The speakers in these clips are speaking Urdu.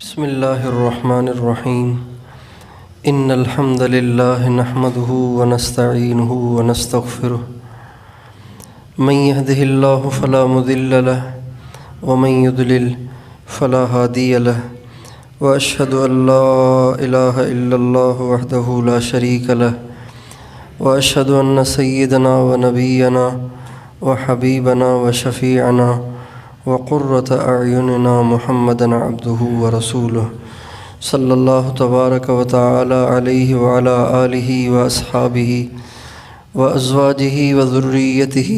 بسم الله الرحمن الرحيم إن الحمد لله نحمده ونستعينه ونستغفره من يهده الله فلا مضل له ومن يضلل فلا هادي له وأشهد أن لا إله إلا الله وحده لا شريك له وأشهد أن سيدنا ونبينا وحبيبنا وشفيعنا وقرة أعيننا محمدًا عبده ورسوله صلى الله تبارك وتعالى عليه وعلى آله وأصحابه وأزواجه وذريته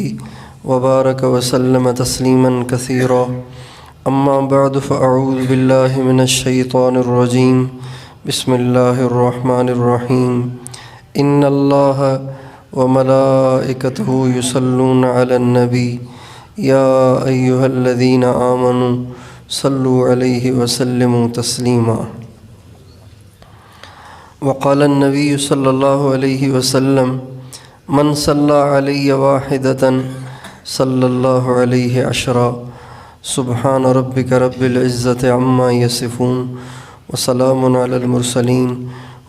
وبارك وسلم تسليمًا كثيرا. أما بعد فأعوذ بالله من الشيطان الرجيم. بسم الله الرحمن الرحيم. إن الله وملائكته يصلون على النبي يا أيها الذين آمنوا صلوا عليه وسلموا تسليما. وقال النبي صلى الله عليه وسلم من صلى علي واحدة صلى الله عليه عشرا. سبحان ربك رب العزة عما يصفون وسلام على المرسلين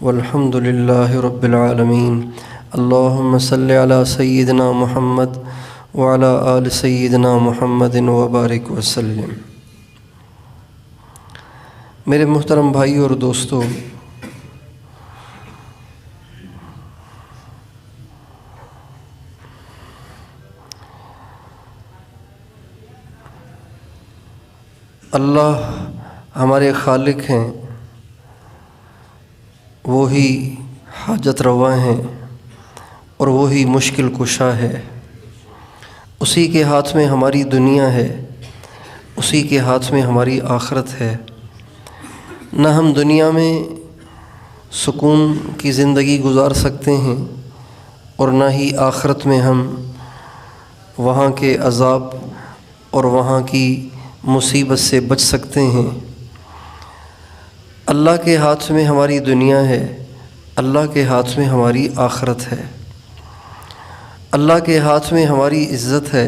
والحمد لله رب العالمين. اللهم صل على سيدنا محمد وعلى آل سیدنا محمد وبارک وسلم. میرے محترم بھائیو اور دوستو، اللہ ہمارے خالق ہیں، وہی حاجت روا ہیں اور وہی مشکل کشا ہے. اسی کے ہاتھ میں ہماری دنیا ہے، اسی کے ہاتھ میں ہماری آخرت ہے. نہ ہم دنیا میں سکون کی زندگی گزار سکتے ہیں اور نہ ہی آخرت میں ہم وہاں کے عذاب اور وہاں کی مصیبت سے بچ سکتے ہیں. اللہ کے ہاتھ میں ہماری دنیا ہے، اللہ کے ہاتھ میں ہماری آخرت ہے. اللہ کے ہاتھ میں ہماری عزت ہے،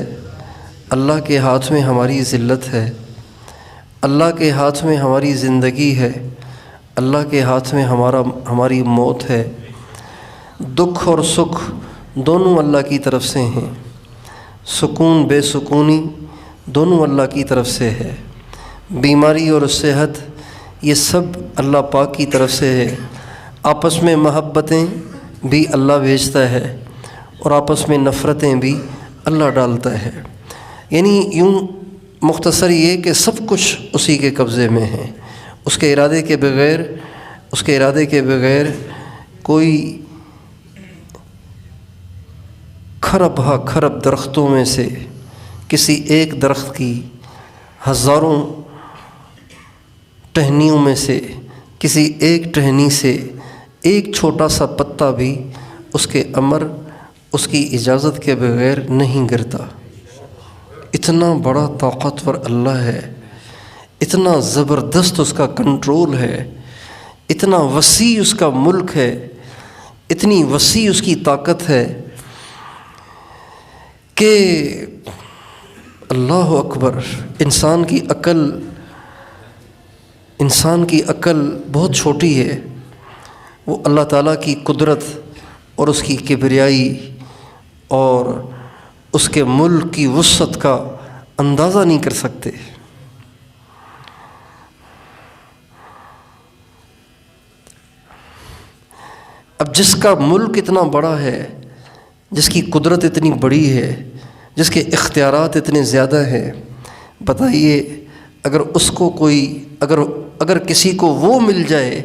اللہ کے ہاتھ میں ہماری ذلت ہے. اللہ کے ہاتھ میں ہماری زندگی ہے، اللہ کے ہاتھ میں ہماری موت ہے. دکھ اور سکھ دونوں اللہ کی طرف سے ہیں، سکون بے سکونی دونوں اللہ کی طرف سے ہے. بیماری اور صحت یہ سب اللہ پاک کی طرف سے ہے. آپس میں محبتیں بھی اللہ بھیجتا ہے اور آپس میں نفرتیں بھی اللہ ڈالتا ہے. یعنی یوں مختصر یہ کہ سب کچھ اسی کے قبضے میں ہے. اس کے ارادے کے بغیر کوئی کھرب درختوں میں سے کسی ایک درخت کی ہزاروں ٹہنیوں میں سے کسی ایک ٹہنی سے ایک چھوٹا سا پتا بھی اس کے امر اس کی اجازت کے بغیر نہیں گرتا. اتنا بڑا طاقتور اللہ ہے، اتنا زبردست اس کا کنٹرول ہے، اتنا وسیع اس کا ملک ہے، اتنی وسیع اس کی طاقت ہے کہ اللہ اکبر. انسان کی عقل بہت چھوٹی ہے. وہ اللہ تعالیٰ کی قدرت اور اس کی کبریائی اور اس کے ملک کی وسعت کا اندازہ نہیں کر سکتے. اب جس کا ملک اتنا بڑا ہے، جس کی قدرت اتنی بڑی ہے، جس کے اختیارات اتنے زیادہ ہیں، بتائیے اگر اس کو اگر کسی کو وہ مل جائے،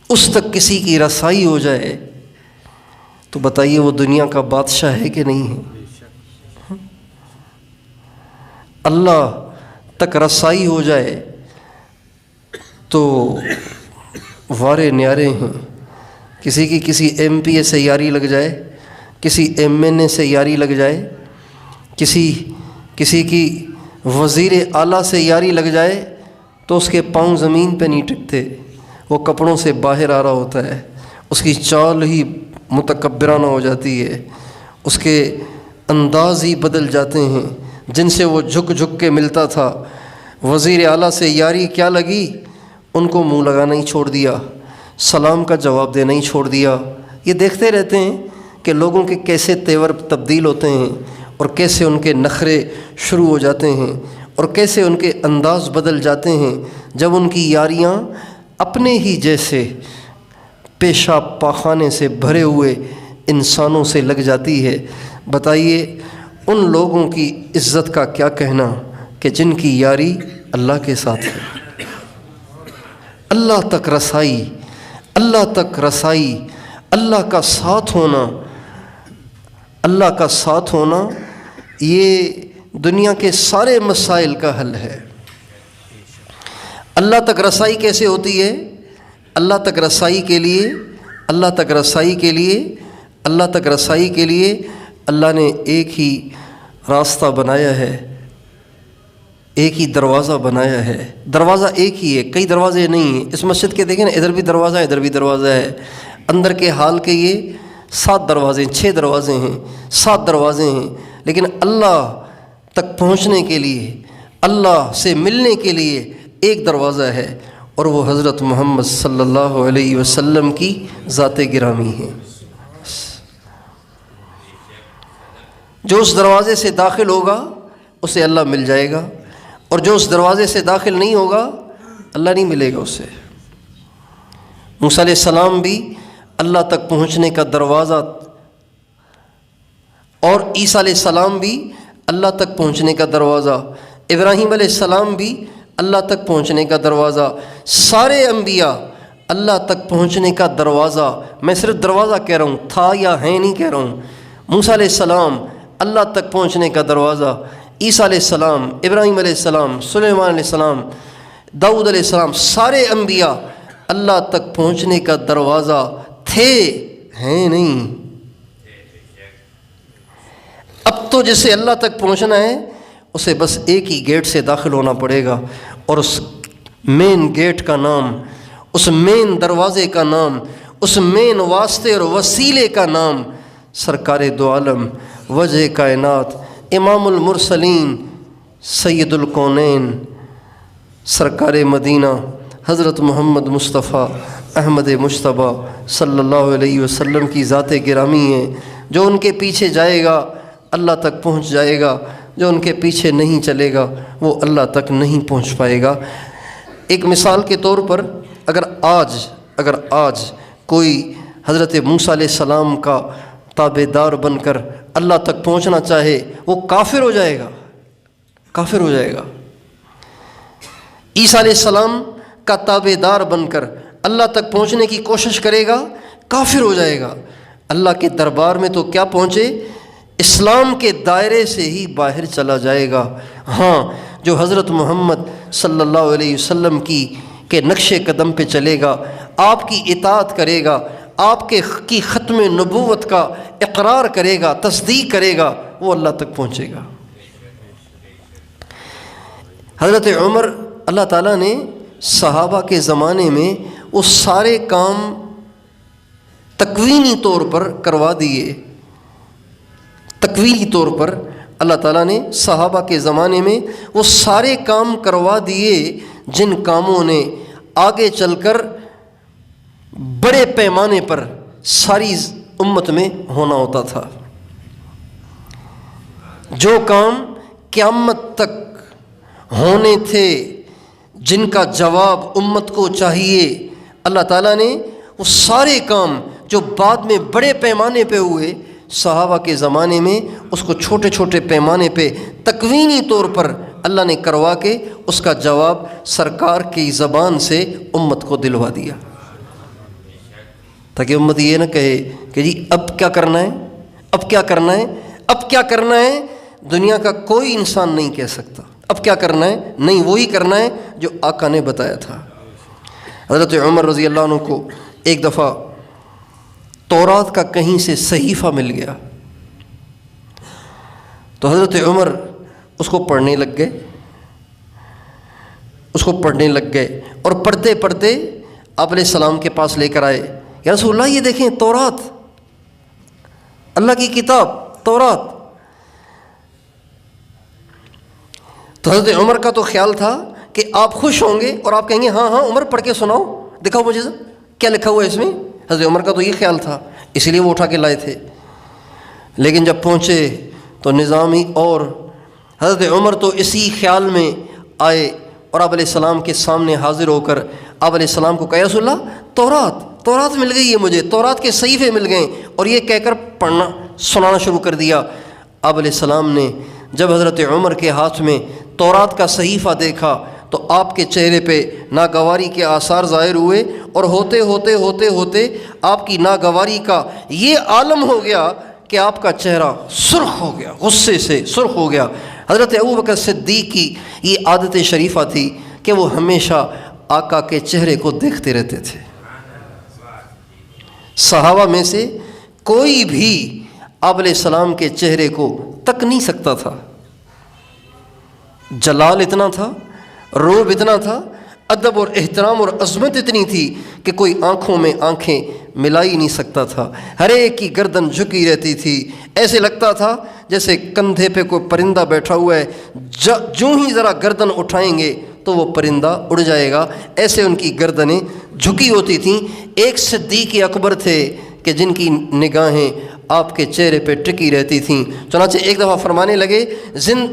اس تک کسی کی رسائی ہو جائے، تو بتائیے وہ دنیا کا بادشاہ ہے کہ نہیں ہے؟ اللہ تک رسائی ہو جائے تو وارے نیارے ہیں. کسی ایم پی اے سے یاری لگ جائے، کسی ایم این اے سے یاری لگ جائے، کسی کی وزیر اعلیٰ سے یاری لگ جائے تو اس کے پاؤں زمین پہ نہیں ٹکتے، وہ کپڑوں سے باہر آ رہا ہوتا ہے. اس کی چال ہی متکبرانہ ہو جاتی ہے، اس کے انداز ہی بدل جاتے ہیں. جن سے وہ جھک کے ملتا تھا وزیر اعلیٰ سے یاری کیا لگی، ان کو منہ لگانا ہی چھوڑ دیا، سلام کا جواب دینا ہی چھوڑ دیا۔ یہ دیکھتے رہتے ہیں کہ لوگوں کے کیسے تیور تبدیل ہوتے ہیں، اور کیسے ان کے نخرے شروع ہو جاتے ہیں، اور کیسے ان کے انداز بدل جاتے ہیں جب ان کی یاریاں اپنے ہی جیسے پیشاب پاخانے سے بھرے ہوئے انسانوں سے لگ جاتی ہے۔ بتائیے ان لوگوں کی عزت کا کیا کہنا کہ جن کی یاری اللہ کے ساتھ ہے۔ اللہ تک رسائی، اللہ تک رسائی، اللہ کا ساتھ ہونا، اللہ کا ساتھ ہونا، یہ دنیا کے سارے مسائل کا حل ہے۔ اللہ تک رسائی کیسے ہوتی ہے؟ اللہ تک رسائی کے لیے، اللہ تک رسائی کے لیے، اللہ تک رسائی کے لیے اللہ نے ایک ہی راستہ بنایا ہے، ایک ہی دروازہ بنایا ہے۔ دروازہ ایک ہی ہے، کئی دروازے نہیں ہیں۔ اس مسجد کے دیکھیں نا، ادھر بھی دروازہ ہے، ادھر بھی دروازہ ہے۔ اندر کے حال کے یہ 7 دروازے، 6 دروازے ہیں، 7 دروازے ہیں، لیکن اللہ تک پہنچنے کے لیے، اللہ سے ملنے کے لیے ایک دروازہ ہے، اور وہ حضرت محمد صلی اللہ علیہ وسلم کی ذات گرامی ہے۔ جو اس دروازے سے داخل ہوگا اسے اللہ مل جائے گا، اور جو اس دروازے سے داخل نہیں ہوگا اللہ نہیں ملے گا اسے۔ موسیٰ علیہ السلام بھی اللہ تک پہنچنے کا دروازہ، اور عیسیٰ علیہ السلام بھی اللہ تک پہنچنے کا دروازہ، ابراہیم علیہ السلام بھی اللہ تک پہنچنے کا دروازہ، سارے انبیاء اللہ تک پہنچنے کا دروازہ۔ میں صرف دروازہ کہہ رہا ہوں، تھا یا ہے نہیں کہہ رہا ہوں۔ موسیٰ علیہ السلام اللہ تک پہنچنے کا دروازہ، عیسیٰ علیہ السلام، ابراہیم علیہ السلام، سلیمان علیہ السلام، داؤد علیہ السلام، سارے انبیاء اللہ تک پہنچنے کا دروازہ تھے، ہیں نہیں۔ اب تو جسے اللہ تک پہنچنا ہے اسے بس ایک ہی گیٹ سے داخل ہونا پڑے گا، اور اس مین گیٹ کا نام، اس مین دروازے کا نام، اس مین واسطے اور وسیلے کا نام سرکار دو عالم، وجہ کائنات، امام المرسلین، سید الکونین، سرکار مدینہ حضرت محمد مصطفیٰ احمد مجتبیٰ صلی اللہ علیہ وسلم کی ذات گرامی ہے۔ جو ان کے پیچھے جائے گا اللہ تک پہنچ جائے گا، جو ان کے پیچھے نہیں چلے گا وہ اللہ تک نہیں پہنچ پائے گا۔ ایک مثال کے طور پر اگر آج کوئی حضرت موسیٰ علیہ السلام کا تابع دار بن کر اللہ تک پہنچنا چاہے، وہ کافر ہو جائے گا، کافر ہو جائے گا۔ عیسیٰ علیہ السلام کا تابع دار بن کر اللہ تک پہنچنے کی کوشش کرے گا، کافر ہو جائے گا۔ اللہ کے دربار میں تو کیا پہنچے، اسلام کے دائرے سے ہی باہر چلا جائے گا۔ ہاں، جو حضرت محمد صلی اللہ علیہ وسلم کے نقش قدم پہ چلے گا، آپ کی اطاعت کرے گا، آپ کی ختم نبوت کا اقرار کرے گا، تصدیق کرے گا، وہ اللہ تک پہنچے گا۔ حضرت عمر اللہ تعالیٰ نے صحابہ کے زمانے میں وہ سارے کام تکوینی طور پر کروا دیے، تکوینی طور پر اللہ تعالیٰ نے صحابہ کے زمانے میں وہ سارے کام کروا دیے جن کاموں نے آگے چل کر بڑے پیمانے پر ساری امت میں ہونا ہوتا تھا۔ جو کام قیامت تک ہونے تھے، جن کا جواب امت کو چاہیے، اللہ تعالیٰ نے وہ سارے کام جو بعد میں بڑے پیمانے پہ ہوئے، صحابہ کے زمانے میں اس کو چھوٹے چھوٹے پیمانے پہ تکوینی طور پر اللہ نے کروا کے اس کا جواب سرکار کی زبان سے امت کو دلوا دیا، تاکہ امت یہ نہ کہے کہ جی اب کیا کرنا ہے، اب کیا کرنا ہے، اب کیا کرنا ہے۔ دنیا کا کوئی انسان نہیں کہہ سکتا اب کیا کرنا ہے، نہیں، وہی کرنا ہے جو آقا نے بتایا تھا۔ حضرت عمر رضی اللہ عنہ کو ایک دفعہ تورات کا کہیں سے صحیفہ مل گیا، تو حضرت عمر اس کو پڑھنے لگ گئے، اور پڑھتے پڑھتے آپ علیہ السلام کے پاس لے کر آئے، یا رسول اللہ یہ دیکھیں تورات، اللہ کی کتاب تورات۔ تو حضرت عمر کا تو خیال تھا کہ آپ خوش ہوں گے اور آپ کہیں گے ہاں ہاں عمر پڑھ کے سناؤ، دکھاؤ مجھے کیا لکھا ہوا ہے اس میں۔ حضرت عمر کا تو یہ خیال تھا، اسی لیے وہ اٹھا کے لائے تھے۔ لیکن جب پہنچے تو نظام ہی، اور حضرت عمر تو اسی خیال میں آئے اور آپ علیہ السلام کے سامنے حاضر ہو کر آپ علیہ السلام کو کہا یا رسول اللہ تورات مل گئی ہے مجھے، تورات کے صحیفے مل گئے، اور یہ کہہ کر پڑھنا سنانا شروع کر دیا۔ آپ علیہ السلام نے جب حضرت عمر کے ہاتھ میں تورات کا صحیفہ دیکھا تو آپ کے چہرے پہ ناگواری کے آثار ظاہر ہوئے، اور ہوتے ہوتے ہوتے ہوتے آپ کی ناگواری کا یہ عالم ہو گیا کہ آپ کا چہرہ سرخ ہو گیا، غصے سے سرخ ہو گیا۔ حضرت ابوبکر صدیق کی یہ عادت شریفہ تھی کہ وہ ہمیشہ آقا کے چہرے کو دیکھتے رہتے تھے۔ صحابہ میں سے کوئی بھی آپ علیہ السلام کے چہرے کو تک نہیں سکتا تھا، جلال اتنا تھا، روب اتنا تھا، ادب اور احترام اور عظمت اتنی تھی کہ کوئی آنکھوں میں آنکھیں ملا ہی نہیں سکتا تھا۔ ہر ایک کی گردن جھکی رہتی تھی، ایسے لگتا تھا جیسے کندھے پہ کوئی پرندہ بیٹھا ہوا ہے، جو ہی ذرا گردن اٹھائیں گے تو وہ پرندہ اڑ جائے گا، ایسے ان کی گردنیں جھکی ہوتی تھیں۔ ایک صدیق اکبر تھے کہ جن کی نگاہیں آپ کے چہرے پہ ٹکی رہتی تھیں، چنانچہ ایک دفعہ فرمانے لگے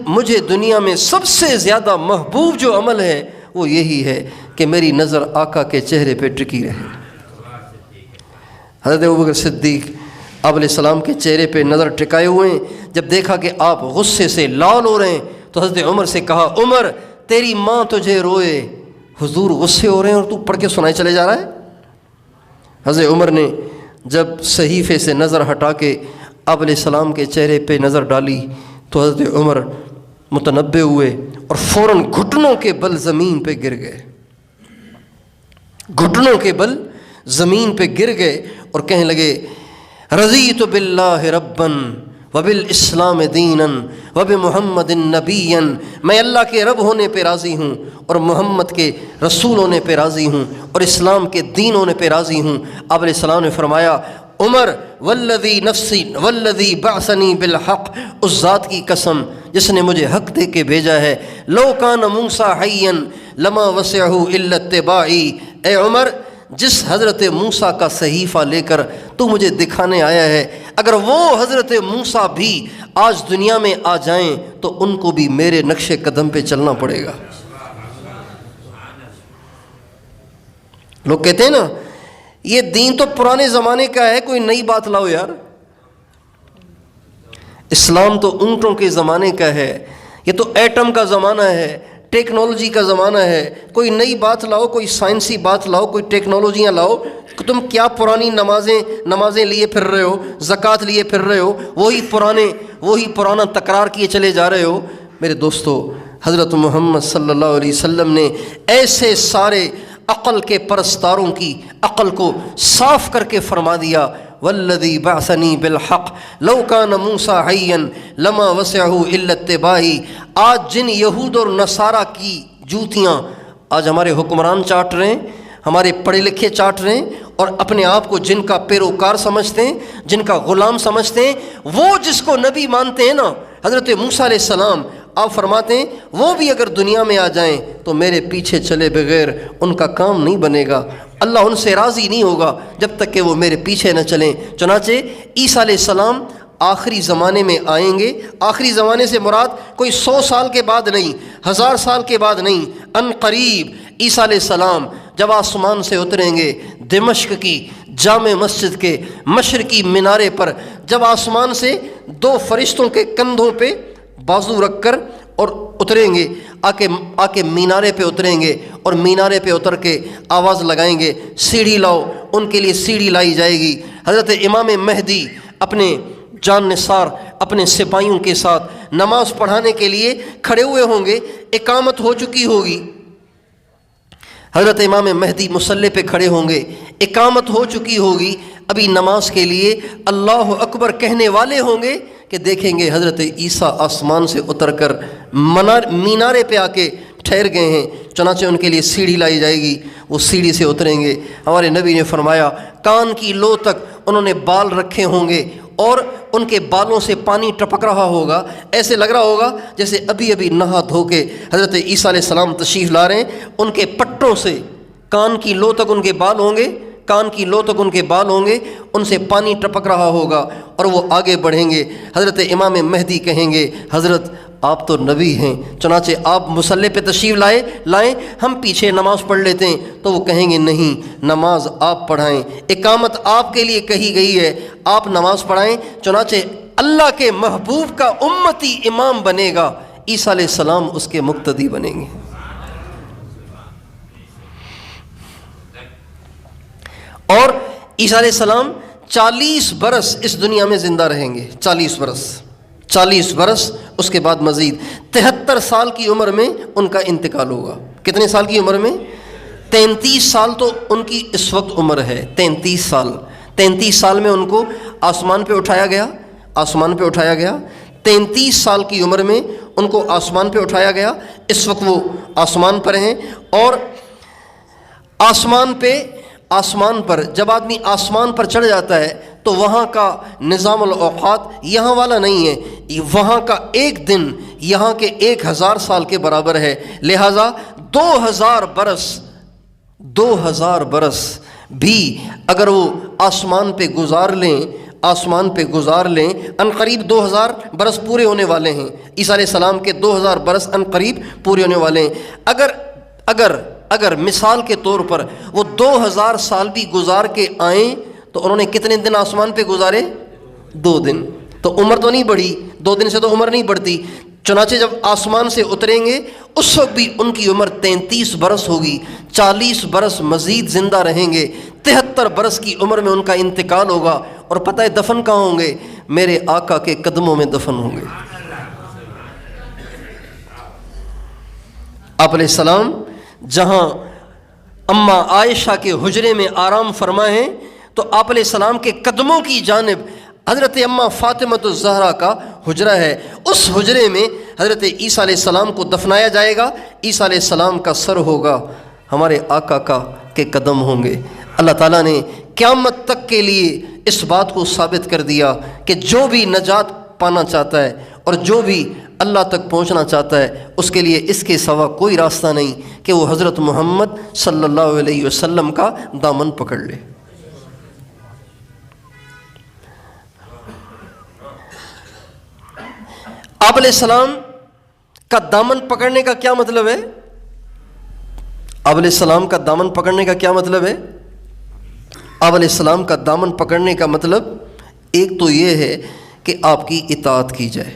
مجھے دنیا میں سب سے زیادہ محبوب جو عمل ہے وہ یہی ہے کہ میری نظر آقا کے چہرے پہ ٹکی رہے۔ حضرت ابوبکر صدیق آپ علیہ السلام کے چہرے پہ نظر ٹکائے ہوئے ہیں، جب دیکھا کہ آپ غصے سے لال ہو رہے ہیں تو حضرت عمر سے کہا عمر تیری ماں تجھے روئے، حضور غصے ہو رہے ہیں اور تو پڑھ کے سنائے چلے جا رہا ہے۔ حضرت عمر نے جب صحیفے سے نظر ہٹا کے آپ علیہ السلام کے چہرے پہ نظر ڈالی تو حضرت عمر متنبہ ہوئے اور فوراً گھٹنوں کے بل زمین پہ گر گئے، گھٹنوں کے بل زمین پہ گر گئے اور کہنے لگے رضیت باللہ ربا وبالاسلام دینا وبمحمد نبیا، میں اللہ کے رب ہونے پہ راضی ہوں اور محمد کے رسول ہونے پہ راضی ہوں اور اسلام کے دین ہونے پہ راضی ہوں۔ آپ علیہ السلام نے فرمایا عمر والذی بعثنی بالحق، اس ذات کی قسم جس نے مجھے حق دے کے بھیجا ہے، لو کان موسیٰ حیا لما وسعہ الا اتباعی، اے عمر جس حضرت موسیٰ کا صحیفہ لے کر تو مجھے دکھانے آیا ہے، اگر وہ حضرت موسیٰ بھی آج دنیا میں آ جائیں تو ان کو بھی میرے نقش قدم پہ چلنا پڑے گا۔ لوگ کہتے ہیں نا یہ دین تو پرانے زمانے کا ہے، کوئی نئی بات لاؤ یار۔ اسلام تو اونٹوں کے زمانے کا ہے، یہ تو ایٹم کا زمانہ ہے، ٹیکنالوجی کا زمانہ ہے، کوئی نئی بات لاؤ، کوئی سائنسی بات لاؤ، کوئی ٹیکنالوجیاں لاؤ۔ تم کیا پرانی نمازیں لیے پھر رہے ہو، زکوٰۃ لیے پھر رہے ہو، وہی پرانا تکرار کیے چلے جا رہے ہو۔ میرے دوستو، حضرت محمد صلی اللہ علیہ وسلم نے ایسے سارے عقل کے پرستاروں کی عقل کو صاف کر کے فرما دیا والذی بعثنی بالحق لو کان موسیٰ حیا لما وسعہ الا اتباعی۔ آج جن یہود اور نصارہ کی جوتیاں آج ہمارے حکمران چاٹ رہے ہیں، ہمارے پڑھے لکھے چاٹ رہے ہیں، اور اپنے آپ کو جن کا پیروکار سمجھتے ہیں، جن کا غلام سمجھتے ہیں، وہ جس کو نبی مانتے ہیں نا حضرت موسیٰ علیہ السلام، آپ فرماتے ہیں وہ بھی اگر دنیا میں آ جائیں تو میرے پیچھے چلے بغیر ان کا کام نہیں بنے گا، اللہ ان سے راضی نہیں ہوگا جب تک کہ وہ میرے پیچھے نہ چلیں۔ چنانچہ عیسیٰ علیہ السلام آخری زمانے میں آئیں گے۔ آخری زمانے سے مراد کوئی 100 سال کے بعد نہیں، 1000 سال کے بعد نہیں، ان قریب عیسیٰ علیہ السلام جب آسمان سے اتریں گے، دمشق کی جامع مسجد کے مشرقی مینارے پر جب آسمان سے 2 فرشتوں کے کندھوں پہ بازو رکھ کر اور اتریں گے، آ کے مینارے پہ اتریں گے، اور مینارے پہ اتر کے آواز لگائیں گے سیڑھی لاؤ، ان کے لیے سیڑھی لائی جائے گی۔ حضرت امام مہدی اپنے جان نثار اپنے سپاہیوں کے ساتھ نماز پڑھانے کے لیے کھڑے ہوئے ہوں گے، اقامت ہو چکی ہوگی، حضرت امام مہدی مصلی پہ کھڑے ہوں گے، اقامت ہو چکی ہوگی، ابھی نماز کے لیے اللہ اکبر کہنے والے ہوں گے کہ دیکھیں گے حضرت عیسیٰ آسمان سے اتر کر مینارے پہ آ کے ٹھہر گئے ہیں، چنانچہ ان کے لیے سیڑھی لائی جائے گی، وہ سیڑھی سے اتریں گے۔ ہمارے نبی نے فرمایا کان کی لو تک انہوں نے بال رکھے ہوں گے، اور ان کے بالوں سے پانی ٹپک رہا ہوگا، ایسے لگ رہا ہوگا جیسے ابھی ابھی نہا دھو کے حضرت عیسیٰ علیہ السلام تشریف لا رہے ہیں۔ ان کے پٹوں سے کان کی لو تک ان کے بال ہوں گے، کان کی لو تک ان کے بال ہوں گے، ان سے پانی ٹپک رہا ہوگا اور وہ آگے بڑھیں گے۔ حضرت امام مہدی کہیں گے حضرت آپ تو نبی ہیں، چنانچہ آپ مصلی پہ تشریف لائیں، ہم پیچھے نماز پڑھ لیتے ہیں۔ تو وہ کہیں گے نہیں، نماز آپ پڑھائیں، اقامت آپ کے لیے کہی گئی ہے، آپ نماز پڑھائیں۔ چنانچہ اللہ کے محبوب کا امتی امام بنے گا، عیسیٰ علیہ السلام اس کے مقتدی بنیں گے۔ اور عیسیٰ علیہ السلام 40 برس اس دنیا میں زندہ رہیں گے، 40 برس، اس کے بعد مزید 73 سال کی عمر میں ان کا انتقال ہوگا۔ کتنے سال کی عمر میں؟ 33 سال تو ان کی اس وقت عمر ہے، 33 سال میں ان کو آسمان پہ اٹھایا گیا، 33 سال کی عمر میں ان کو آسمان پہ اٹھایا گیا۔ اس وقت وہ آسمان پر ہیں، اور آسمان پر جب آدمی آسمان پر چڑھ جاتا ہے تو وہاں کا نظام الاوقات یہاں والا نہیں ہے، وہاں کا ایک دن یہاں کے 1000 سال کے برابر ہے، لہٰذا 2000 برس بھی اگر وہ آسمان پہ گزار لیں عنقریب 2000 برس پورے ہونے والے ہیں۔ عیسیٰ علیہ السلام کے 2000 برس عنقریب پورے ہونے والے ہیں۔ اگر مثال کے طور پر وہ 2000 سال بھی گزار کے آئیں تو انہوں نے کتنے دن آسمان پہ گزارے؟ 2 دن۔ تو عمر تو نہیں بڑھی، 2 دن سے تو عمر نہیں بڑھتی۔ چنانچہ جب آسمان سے اتریں گے اس وقت بھی ان کی عمر 33 برس ہوگی، 40 برس مزید زندہ رہیں گے، 73 برس کی عمر میں ان کا انتقال ہوگا۔ اور پتہ ہے دفن کہاں ہوں گے؟ میرے آقا کے قدموں میں دفن ہوں گے۔ آپ علیہ السلام جہاں اماں عائشہ کے حجرے میں آرام فرما ہیں تو آپ علیہ السلام کے قدموں کی جانب حضرت اماں فاطمۃ الزہرا کا حجرہ ہے، اس حجرے میں حضرت عیسیٰ علیہ السلام کو دفنایا جائے گا۔ عیسیٰ علیہ السلام کا سر ہوگا، ہمارے آقا کے قدم ہوں گے۔ اللہ تعالیٰ نے قیامت تک کے لیے اس بات کو ثابت کر دیا کہ جو بھی نجات پانا چاہتا ہے اور جو بھی اللہ تک پہنچنا چاہتا ہے اس کے لیے اس کے سوا کوئی راستہ نہیں کہ وہ حضرت محمد صلی اللہ علیہ وسلم کا دامن پکڑ لے۔ آپ علیہ السلام کا دامن پکڑنے کا کیا مطلب ہے؟ آپ علیہ السلام کا دامن پکڑنے کا کیا مطلب ہے؟ آپ علیہ السلام کا دامن پکڑنے کا مطلب ایک تو یہ ہے کہ آپ کی اطاعت کی جائے،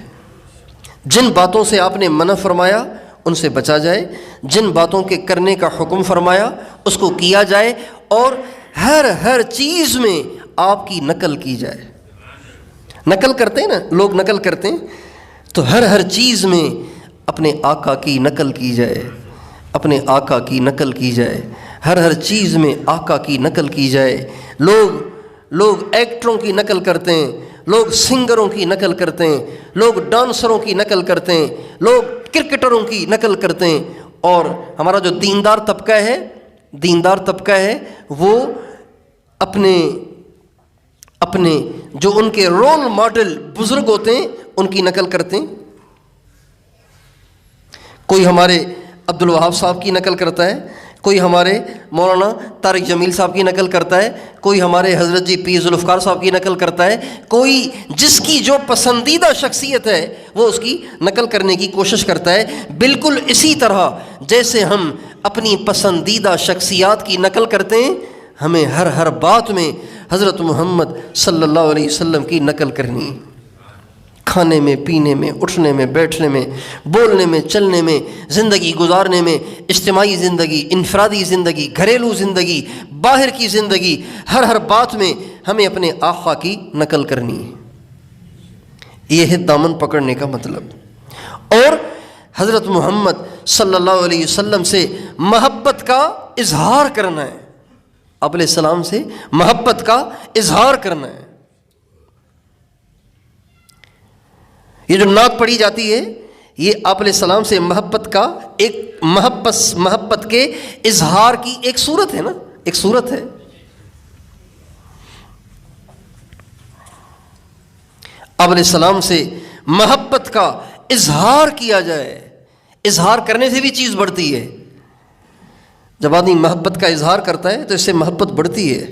جن باتوں سے آپ نے منع فرمایا ان سے بچا جائے، جن باتوں کے کرنے کا حکم فرمایا اس کو کیا جائے، اور ہر چیز میں آپ کی نقل کی جائے۔ نقل کرتے ہیں نا لوگ، نقل کرتے ہیں، تو ہر چیز میں اپنے آقا کی نقل کی جائے، اپنے آقا کی نقل کی جائے، ہر چیز میں آقا کی نقل کی جائے۔ لوگ ایکٹروں کی نقل کرتے ہیں، لوگ سنگروں کی نقل کرتے ہیں، لوگ ڈانسروں کی نقل کرتے ہیں، لوگ کرکٹروں کی نقل کرتے ہیں، اور ہمارا جو دیندار طبقہ ہے وہ اپنے جو ان کے رول ماڈل بزرگ ہوتے ہیں ان کی نقل کرتے ہیں۔ کوئی ہمارے عبدالوہاب صاحب کی نقل کرتا ہے، کوئی ہمارے مولانا طارق جمیل صاحب کی نقل کرتا ہے، کوئی ہمارے حضرت جی پیر ذوالفقار صاحب کی نقل کرتا ہے، کوئی جس کی جو پسندیدہ شخصیت ہے وہ اس کی نقل کرنے کی کوشش کرتا ہے۔ بالکل اسی طرح جیسے ہم اپنی پسندیدہ شخصیات کی نقل کرتے ہیں، ہمیں ہر بات میں حضرت محمد صلی اللہ علیہ وسلم کی نقل کرنی ہے۔ کھانے میں، پینے میں، اٹھنے میں، بیٹھنے میں، بولنے میں، چلنے میں، زندگی گزارنے میں، اجتماعی زندگی، انفرادی زندگی، گھریلو زندگی، باہر کی زندگی، ہر بات میں ہمیں اپنے آقا کی نقل کرنی ہے۔ یہ ہے دامن پکڑنے کا مطلب۔ اور حضرت محمد صلی اللہ علیہ وسلم سے محبت کا اظہار کرنا ہے، آپ علیہ السلام سے محبت کا اظہار کرنا ہے۔ یہ جو نعت پڑھی جاتی ہے یہ آپ علیہ السلام سے محبت کا ایک محبت کے اظہار کی ایک صورت ہے نا، ایک صورت ہے۔ آپ علیہ السلام سے محبت کا اظہار کیا جائے. اظہار کرنے سے بھی چیز بڑھتی ہے. جب آدمی محبت کا اظہار کرتا ہے تو اس سے محبت بڑھتی ہے.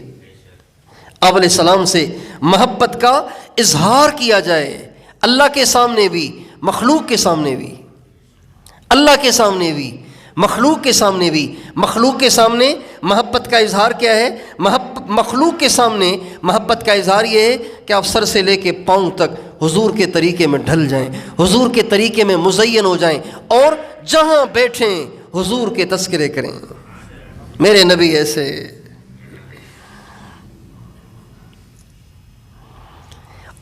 آپ علیہ السلام سے محبت کا اظہار کیا جائے، اللہ کے سامنے بھی، مخلوق کے سامنے بھی. اللہ کے سامنے بھی، مخلوق کے سامنے بھی. مخلوق کے سامنے محبت کا اظہار کیا ہے؟ مخلوق کے سامنے محبت کا اظہار یہ ہے کہ آپ سر سے لے کے پاؤں تک حضور کے طریقے میں ڈھل جائیں، حضور کے طریقے میں مزین ہو جائیں، اور جہاں بیٹھیں حضور کے تذکرے کریں. میرے نبی ایسے.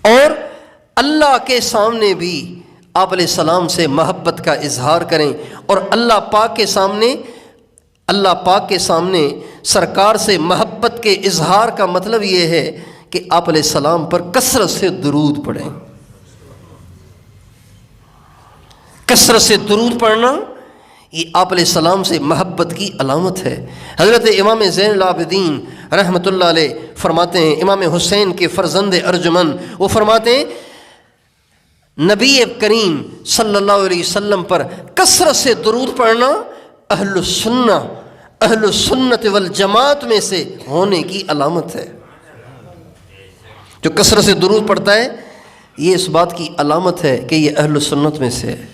اور اللہ کے سامنے بھی آپ علیہ السلام سے محبت کا اظہار کریں. اور اللہ پاک کے سامنے سرکار سے محبت کے اظہار کا مطلب یہ ہے کہ آپ علیہ السلام پر کثرت سے درود پڑھیں. کثرت سے درود پڑھنا یہ آپ علیہ السلام سے محبت کی علامت ہے. حضرت امام زین العابدین رحمۃ اللہ علیہ فرماتے ہیں، امام حسین کے فرزند ارجمن، وہ فرماتے ہیں نبی کریم صلی اللہ علیہ وسلم پر کثرت سے درود پڑھنا اہل السنت والجماعت میں سے ہونے کی علامت ہے. جو کثرت سے درود پڑھتا ہے یہ اس بات کی علامت ہے کہ یہ اہل السنت میں سے ہے.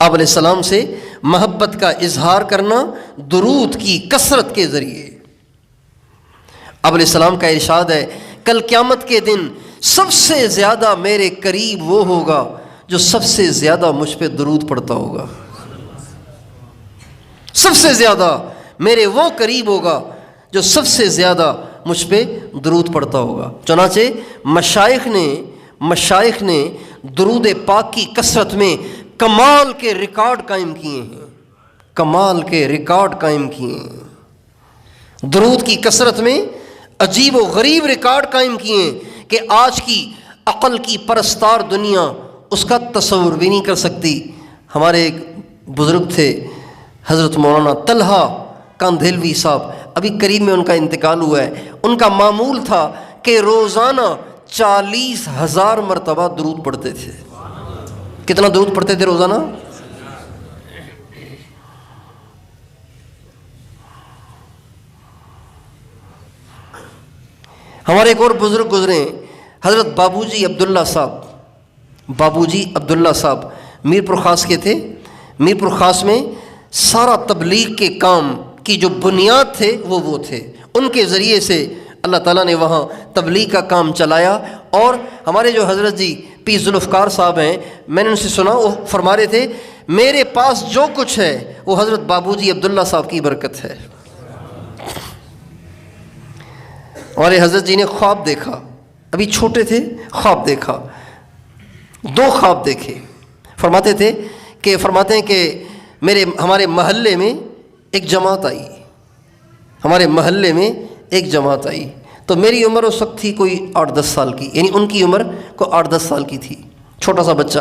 آپ علیہ السلام سے محبت کا اظہار کرنا درود کی کثرت کے ذریعے. آپ علیہ السلام کا ارشاد ہے، کل قیامت کے دن سب سے زیادہ میرے قریب وہ ہوگا جو سب سے زیادہ مجھ پہ درود پڑھتا ہوگا. سب سے زیادہ میرے وہ قریب ہوگا جو سب سے زیادہ مجھ پہ درود پڑھتا ہوگا. چنانچہ مشائخ نے درود پاک کی کثرت میں کمال کے ریکارڈ قائم کیے ہیں. کمال کے ریکارڈ قائم کیے ہیں. درود کی کثرت میں عجیب و غریب ریکارڈ قائم کیے ہیں کہ آج کی عقل کی پرستار دنیا اس کا تصور بھی نہیں کر سکتی. ہمارے ایک بزرگ تھے حضرت مولانا طلحہ کاندھیلوی صاحب، ابھی قریب میں ان کا انتقال ہوا ہے. ان کا معمول تھا کہ روزانہ 40,000 مرتبہ درود پڑھتے تھے. کتنا درود پڑھتے تھے روزانہ؟ ہمارے ایک اور بزرگ گزرے حضرت بابوجی عبداللہ صاحب میرپور خاص کے تھے. میرپور خاص میں سارا تبلیغ کے کام کی جو بنیاد تھے وہ تھے. ان کے ذریعے سے اللہ تعالیٰ نے وہاں تبلیغ کا کام چلایا. اور ہمارے جو حضرت جی پی ذوالفقار صاحب ہیں، میں نے ان سے سنا، وہ فرما رہے تھے میرے پاس جو کچھ ہے وہ حضرت بابوجی عبداللہ صاحب کی برکت ہے. ہمارے حضرت جی نے خواب دیکھا، ابھی چھوٹے تھے، خواب دیکھا، 2 خواب دیکھے. فرماتے ہیں کہ ہمارے محلے میں ایک جماعت آئی. ہمارے محلے میں ایک جماعت آئی تو میری عمر اس وقت تھی کوئی 8-10 سال کی، یعنی ان کی عمر کو 8-10 سال کی تھی، چھوٹا سا بچہ.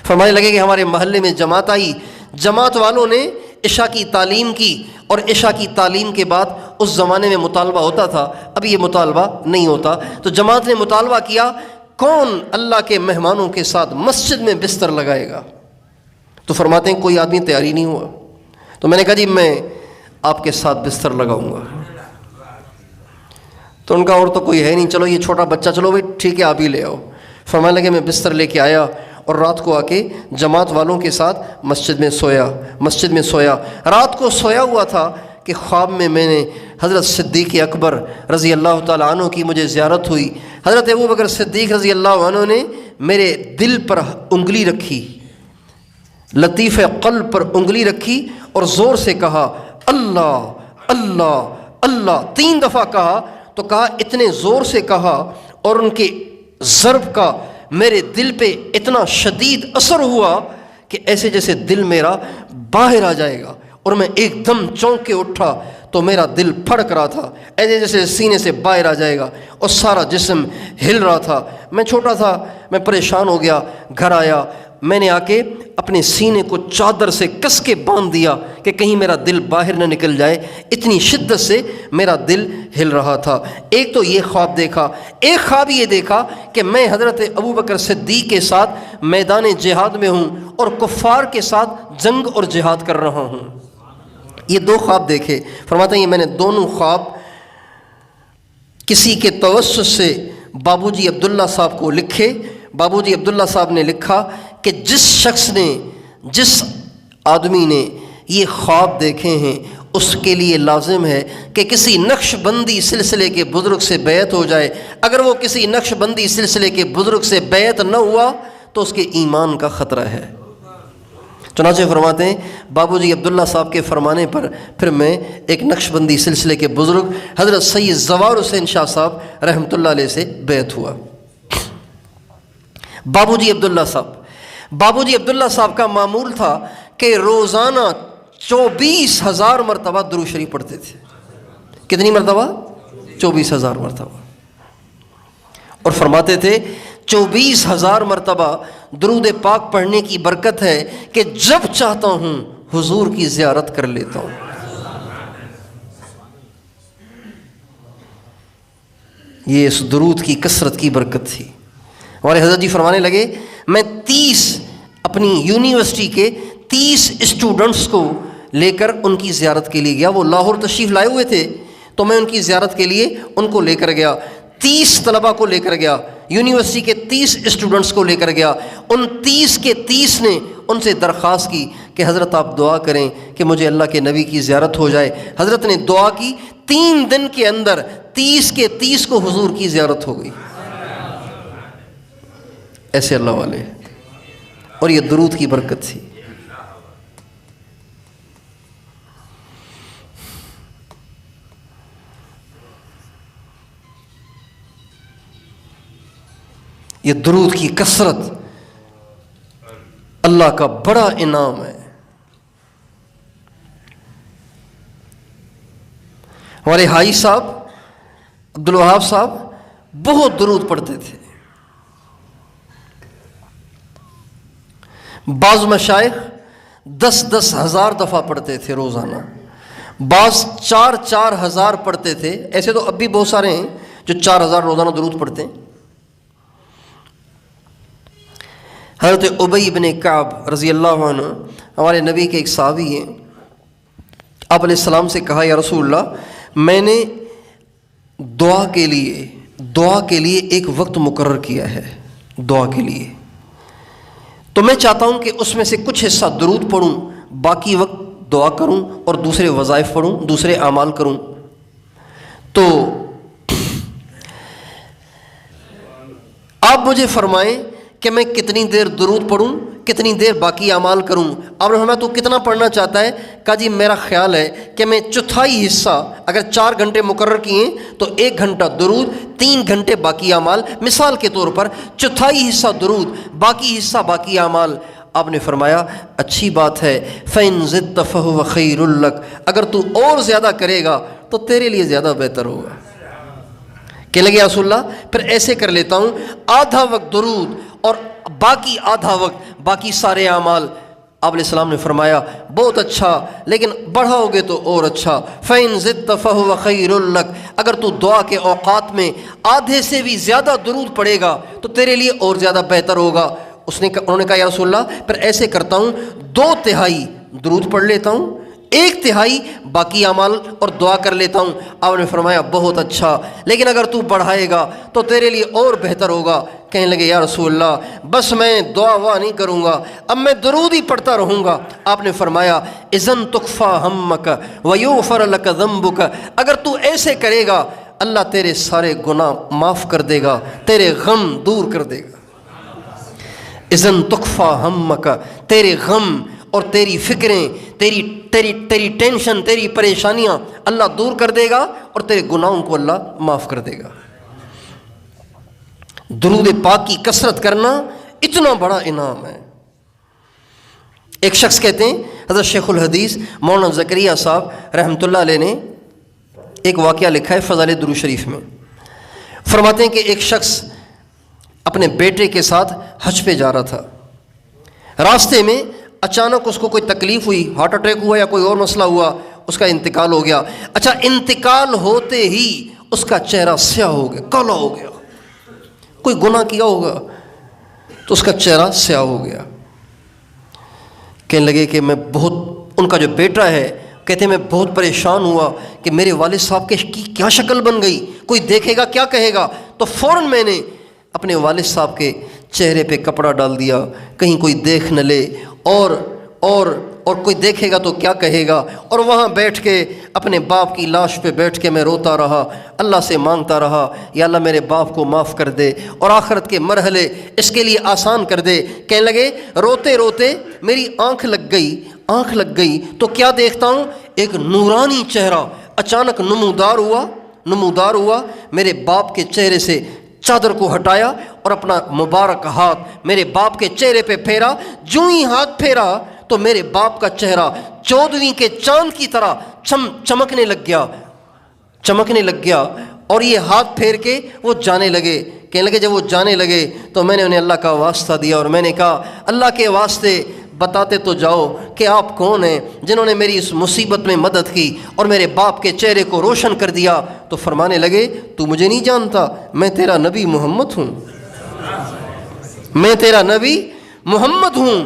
فرمانے لگے کہ ہمارے محلے میں جماعت آئی. جماعت والوں نے عشاء کی تعلیم کی، اور عشاء کی تعلیم کے بعد اس زمانے میں مطالبہ ہوتا تھا، ابھی یہ مطالبہ نہیں ہوتا. تو جماعت نے مطالبہ کیا کون اللہ کے مہمانوں کے ساتھ مسجد میں بستر لگائے گا. تو فرماتے ہیں کوئی آدمی تیاری نہیں ہوا. تو میں نے کہا جی میں آپ کے ساتھ بستر لگاؤں گا. تو ان کا اور تو کوئی ہے نہیں، چلو یہ چھوٹا بچہ، چلو بھائی ٹھیک ہے آپ ہی لے آؤ. فرمانے لگے میں بستر لے کے آیا اور رات کو آ کے جماعت والوں کے ساتھ مسجد میں سویا. رات کو سویا ہوا تھا کہ خواب میں نے حضرت صدیق اکبر رضی اللہ تعالیٰ عنہ کی مجھے زیارت ہوئی. حضرت ابوبکر صدیق رضی اللہ عنہ نے میرے دل پر انگلی رکھی، لطیف قلب پر انگلی رکھی، اور زور سے کہا اللہ اللہ اللہ 3 دفعہ کہا. تو کہا اتنے زور سے کہا اور ان کے ضرب کا میرے دل پہ اتنا شدید اثر ہوا کہ ایسے جیسے دل میرا باہر آ جائے گا. اور میں ایک دم چونک کے اٹھا تو میرا دل پھڑک رہا تھا، ایسے جیسے سینے سے باہر آ جائے گا، اور سارا جسم ہل رہا تھا. میں چھوٹا تھا، میں پریشان ہو گیا. گھر آیا، میں نے آ کے اپنے سینے کو چادر سے کس کے باندھ دیا کہ کہیں میرا دل باہر نہ نکل جائے، اتنی شدت سے میرا دل ہل رہا تھا۔ ایک تو یہ خواب دیکھا، ایک خواب یہ دیکھا کہ میں حضرت ابوبکر صدیق کے ساتھ میدان جہاد میں ہوں اور کفار کے ساتھ جنگ اور جہاد کر رہا ہوں۔ یہ دو خواب دیکھے۔ فرماتے ہیں یہ میں نے دونوں خواب کسی کے توسط سے بابو جی عبداللہ صاحب کو لکھے۔ بابو جی عبداللہ صاحب نے لکھا کہ جس شخص نے، جس آدمی نے یہ خواب دیکھے ہیں اس کے لیے لازم ہے کہ کسی نقش بندی سلسلے کے بزرگ سے بیعت ہو جائے۔ اگر وہ کسی نقش بندی سلسلے کے بزرگ سے بیعت نہ ہوا تو اس کے ایمان کا خطرہ ہے۔ چنانچہ فرماتے ہیں بابو جی عبداللہ صاحب کے فرمانے پر پھر میں ایک نقش بندی سلسلے کے بزرگ حضرت سید زوار حسین شاہ صاحب رحمۃ اللہ علیہ سے بیعت ہوا۔ بابو جی عبداللہ صاحب کا معمول تھا کہ روزانہ 24,000 مرتبہ درود شریف پڑھتے تھے۔ کتنی مرتبہ؟ 24,000 مرتبہ۔ اور فرماتے تھے 24,000 مرتبہ درود پاک پڑھنے کی برکت ہے کہ جب چاہتا ہوں حضور کی زیارت کر لیتا ہوں۔ یہ اس درود کی کثرت کی برکت تھی۔ ہمارے حضرت جی فرمانے لگے میں 30 اپنی یونیورسٹی کے 30 اسٹوڈنٹس کو لے کر ان کی زیارت کے لیے گیا۔ وہ لاہور تشریف لائے ہوئے تھے تو میں ان کی زیارت کے لیے ان کو لے کر گیا۔ 30 طلبہ کو لے کر گیا، یونیورسٹی کے 30 اسٹوڈنٹس کو لے کر گیا۔ ان 30 کے 30 نے ان سے درخواست کی کہ حضرت آپ دعا کریں کہ مجھے اللہ کے نبی کی زیارت ہو جائے۔ حضرت نے دعا کی، 3 دن کے اندر 30 کے 30 کو حضور کی زیارت ہو گئی۔ ایسے اللہ والے، اور یہ درود کی برکت تھی۔ یہ درود کی کثرت اللہ کا بڑا انعام ہے۔ ہمارے حاجی صاحب عبدالوہاب صاحب بہت درود پڑھتے تھے۔ بعض مشائخ 10-10 ہزار دفعہ پڑھتے تھے روزانہ، بعض 4-4 ہزار پڑھتے تھے۔ ایسے تو اب بھی بہت سارے ہیں جو 4,000 روزانہ درود پڑھتے ہیں۔ حضرت ابی بن کعب رضی اللہ عنہ ہمارے نبی کے ایک صحابی ہیں، آپ علیہ السلام سے کہا یا رسول اللہ میں نے دعا کے لیے ایک وقت مقرر کیا ہے دعا کے لیے، تو میں چاہتا ہوں کہ اس میں سے کچھ حصہ درود پڑھوں، باقی وقت دعا کروں اور دوسرے وظائف پڑھوں، دوسرے اعمال کروں۔ تو آپ مجھے فرمائیں کہ میں کتنی دیر درود پڑھوں، کتنی دیر باقی اعمال کروں۔ آپ نے فرمایا تو کتنا پڑھنا چاہتا ہے؟ کہا جی میرا خیال ہے کہ میں چوتھائی حصہ، اگر 4 گھنٹے مقرر کیے تو 1 گھنٹہ درود، 3 گھنٹے باقی اعمال، مثال کے طور پر چوتھائی حصہ درود، باقی حصہ باقی اعمال۔ آپ نے فرمایا اچھی بات ہے، فَإِن زِدْتَ فَهُوَ خَيْرٌ لَكَ، اگر تو اور زیادہ کرے گا تو تیرے لیے زیادہ بہتر ہوگا۔ کہنے لگے یا رسول اللہ پھر ایسے کر لیتا ہوں، آدھا وقت درود اور باقی آدھا وقت باقی سارے اعمال۔ آپ علیہ السلام نے فرمایا بہت اچھا، لیکن بڑھاؤ گے تو اور اچھا۔ فَإِن زِدْتَ فَهُوَ خَيْرٌ لَكَ، اگر تو دعا کے اوقات میں آدھے سے بھی زیادہ درود پڑے گا تو تیرے لیے اور زیادہ بہتر ہوگا۔ انہوں نے کہا یا رسول اللہ پھر ایسے کرتا ہوں، 2/3 درود پڑھ لیتا ہوں، 1/3 باقی اعمال اور دعا کر لیتا ہوں۔ آپ نے فرمایا بہت اچھا، لیکن اگر تو بڑھائے گا تو تیرے لیے اور بہتر ہوگا۔ کہنے لگے یا رسول اللہ بس میں دعا نہیں کروں گا، اب میں درود ہی پڑھتا رہوں گا۔ آپ نے فرمایا اذن تکفی ہمک ویغفر لک ذنبک، اگر تو ایسے کرے گا اللہ تیرے سارے گناہ معاف کر دے گا، تیرے غم دور کر دے گا۔ اذن تکفی ہمک، تیرے غم اور تیری فکریں، تیری ٹینشن، تیری پریشانیاں اللہ دور کر دے گا اور تیرے گناہوں کو اللہ معاف کر دے گا۔ درود پاک کی کثرت کرنا اتنا بڑا انعام ہے۔ ایک شخص کہتے ہیں حضرت شیخ الحدیث مولانا زکریا صاحب رحمۃ اللہ علیہ نے ایک واقعہ لکھا ہے فضائل درود شریف میں۔ فرماتے ہیں کہ ایک شخص اپنے بیٹے کے ساتھ حج پہ جا رہا تھا، راستے میں اچانک اس کو کوئی تکلیف ہوئی، ہارٹ اٹیک ہوا یا کوئی اور مسئلہ ہوا، اس کا انتقال ہو گیا۔ اچھا، انتقال ہوتے ہی اس کا چہرہ سیاہ ہو گیا، کالا ہو گیا۔ کوئی گناہ کیا ہوگا تو اس کا چہرہ سیاہ ہو گیا۔ کہنے لگے کہ میں بہت، ان کا جو بیٹا ہے کہتے ہیں میں بہت پریشان ہوا کہ میرے والد صاحب کی کیا شکل بن گئی، کوئی دیکھے گا کیا کہے گا۔ تو فوراً میں نے اپنے والد صاحب کے چہرے پہ کپڑا ڈال دیا، کہیں کوئی دیکھ نہ لے، اور کوئی دیکھے گا تو کیا کہے گا۔ اور وہاں بیٹھ کے اپنے باپ کی لاش پہ بیٹھ کے میں روتا رہا، اللہ سے مانگتا رہا، یا اللہ میرے باپ کو معاف کر دے اور آخرت کے مرحلے اس کے لیے آسان کر دے۔ کہنے لگے روتے روتے میری آنکھ لگ گئی تو کیا دیکھتا ہوں، ایک نورانی چہرہ اچانک نمودار ہوا۔ میرے باپ کے چہرے سے چادر کو ہٹایا اور اپنا مبارک ہاتھ میرے باپ کے چہرے پہ پھیرا۔ جو ہی ہاتھ پھیرا تو میرے باپ کا چہرہ 14ویں کے چاند کی طرح چمکنے لگ گیا اور یہ ہاتھ پھیر کے وہ جانے لگے۔ کہنے لگے جب وہ جانے لگے تو میں نے انہیں اللہ کا واسطہ دیا اور میں نے کہا اللہ کے واسطے بتاتے تو جاؤ کہ آپ کون ہیں جنہوں نے میری اس مصیبت میں مدد کی اور میرے باپ کے چہرے کو روشن کر دیا۔ تو فرمانے لگے تو مجھے نہیں جانتا، میں تیرا نبی محمد ہوں، میں تیرا نبی محمد ہوں۔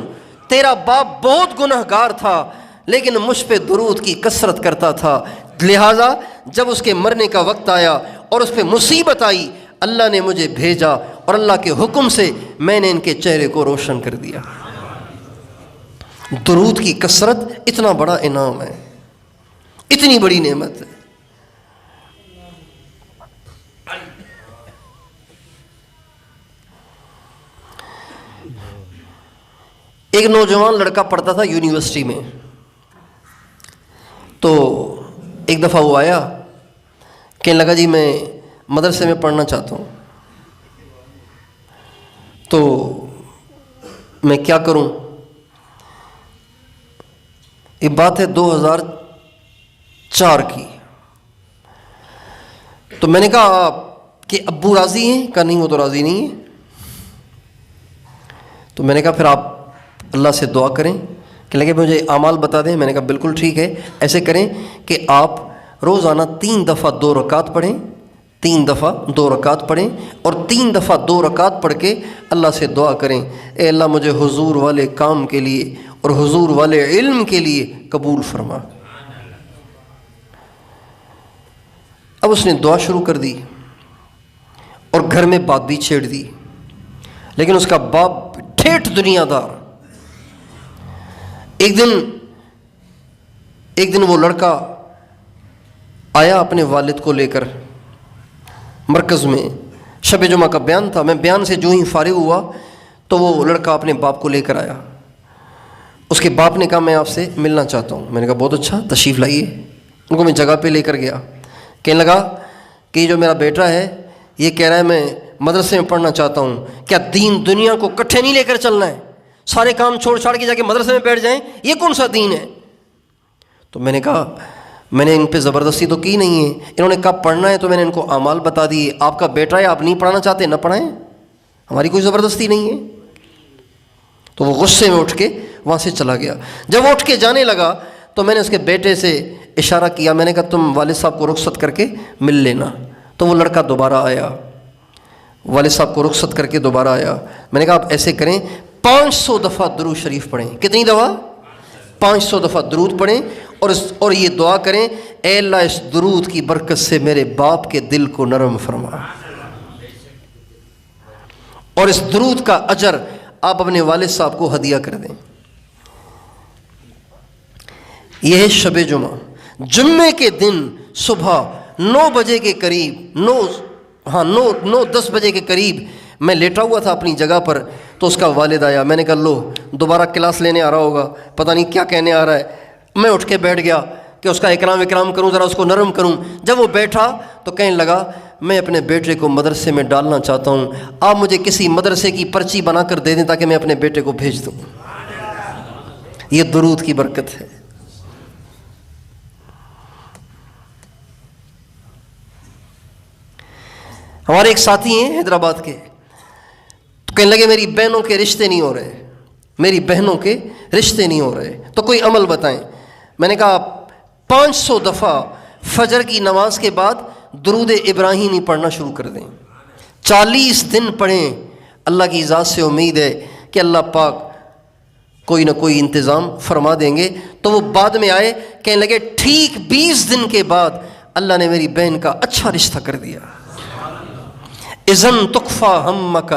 تیرا باپ بہت گنہگار تھا لیکن مجھ پہ درود کی کثرت کرتا تھا، لہٰذا جب اس کے مرنے کا وقت آیا اور اس پہ مصیبت آئی، اللہ نے مجھے بھیجا اور اللہ کے حکم سے میں نے ان کے چہرے کو روشن کر دیا۔ درود کی کثرت اتنا بڑا انعام ہے، اتنی بڑی نعمت ہے۔ ایک نوجوان لڑکا پڑھتا تھا یونیورسٹی میں، تو ایک دفعہ وہ آیا، کہنے لگا جی میں مدرسے میں پڑھنا چاہتا ہوں، تو میں کیا کروں؟ یہ بات ہے 2004 کی۔ تو میں نے کہا آپ کے ابو راضی ہیں؟ کہا نہیں وہ تو راضی نہیں ہے۔ تو میں نے کہا پھر آپ اللہ سے دعا کریں، کہ لگے مجھے اعمال بتا دیں۔ میں نے کہا بالکل ٹھیک ہے، ایسے کریں کہ آپ روزانہ 3 دفعہ 2 رکعت پڑھیں، 3 دفعہ 2 رکعت پڑھیں اور 3 دفعہ 2 رکعت پڑھ کے اللہ سے دعا کریں، اے اللہ مجھے حضور والے کام کے لیے اور حضور والے علم کے لیے قبول فرما۔ اب اس نے دعا شروع کر دی اور گھر میں بات بھی چھیڑ دی، لیکن اس کا باپ ٹھیٹھ دنیا دار۔ ایک دن وہ لڑکا آیا اپنے والد کو لے کر مرکز میں، شب جمعہ کا بیان تھا۔ میں بیان سے جو ہی فارغ ہوا تو وہ لڑکا اپنے باپ کو لے کر آیا۔ اس کے باپ نے کہا میں آپ سے ملنا چاہتا ہوں۔ میں نے کہا بہت اچھا، تشریف لائیے۔ ان کو میں جگہ پہ لے کر گیا، کہنے لگا کہ جو میرا بیٹا ہے یہ کہہ رہا ہے میں مدرسے میں پڑھنا چاہتا ہوں، کیا دین دنیا کو کٹھے نہیں لے کر چلنا ہے؟ سارے کام چھوڑ چھاڑ کے جا کے مدرسے میں بیٹھ جائیں، یہ کون سا دین ہے؟ تو میں نے کہا میں نے ان پہ زبردستی تو کی نہیں ہے، انہوں نے کہا پڑھنا ہے تو میں نے ان کو اعمال بتا دیے، آپ کا بیٹا ہے آپ نہیں پڑھانا چاہتے نہ پڑھائیں، ہماری کوئی زبردستی نہیں ہے۔ تو وہ غصے میں اٹھ کے وہاں سے چلا گیا۔ جب وہ اٹھ کے جانے لگا تو میں نے اس کے بیٹے سے اشارہ کیا، میں نے کہا تم والد صاحب کو رخصت کر کے مل لینا۔ تو وہ لڑکا دوبارہ آیا، والد صاحب کو رخصت کر کے دوبارہ آیا۔ میں نے کہا آپ ایسے کریں 500 دفعہ درود شریف پڑھیں۔ کتنی دفعہ؟ 500 دفعہ درود پڑھیں اور یہ دعا کریں اے اللہ اس درود کی برکت سے میرے باپ کے دل کو نرم فرما، اور اس درود کا اجر آپ اپنے والد صاحب کو ہدیہ کر دیں۔ یہ ہے شب جمعہ۔ جمعے کے دن صبح 9 بجے کے قریب 9-10 بجے کے قریب میں لیٹا ہوا تھا اپنی جگہ پر، تو اس کا والد آیا۔ میں نے کہا لو دوبارہ کلاس لینے آ رہا ہوگا، پتہ نہیں کیا کہنے آ رہا ہے۔ میں اٹھ کے بیٹھ گیا کہ اس کا اکرام کروں، ذرا اس کو نرم کروں۔ جب وہ بیٹھا تو کہنے لگا میں اپنے بیٹے کو مدرسے میں ڈالنا چاہتا ہوں، آپ مجھے کسی مدرسے کی پرچی بنا کر دے دیں تاکہ میں اپنے بیٹے کو بھیج دوں۔ یہ درود کی برکت ہے۔ ہمارے ایک ساتھی ہیں حیدرآباد کے، تو کہنے لگے میری بہنوں کے رشتے نہیں ہو رہے، میری بہنوں کے رشتے نہیں ہو رہے، تو کوئی عمل بتائیں۔ میں نے کہا 500 دفعہ فجر کی نماز کے بعد درود ابراہیمی پڑھنا شروع کر دیں، 40 دن پڑھیں۔ اللہ کی ذات سے امید ہے کہ اللہ پاک کوئی نہ کوئی انتظام فرما دیں گے۔ تو وہ بعد میں آئے، کہنے لگے ٹھیک 20 دن کے بعد اللہ نے میری بہن کا اچھا رشتہ کر دیا۔ اذن تکفا ہمک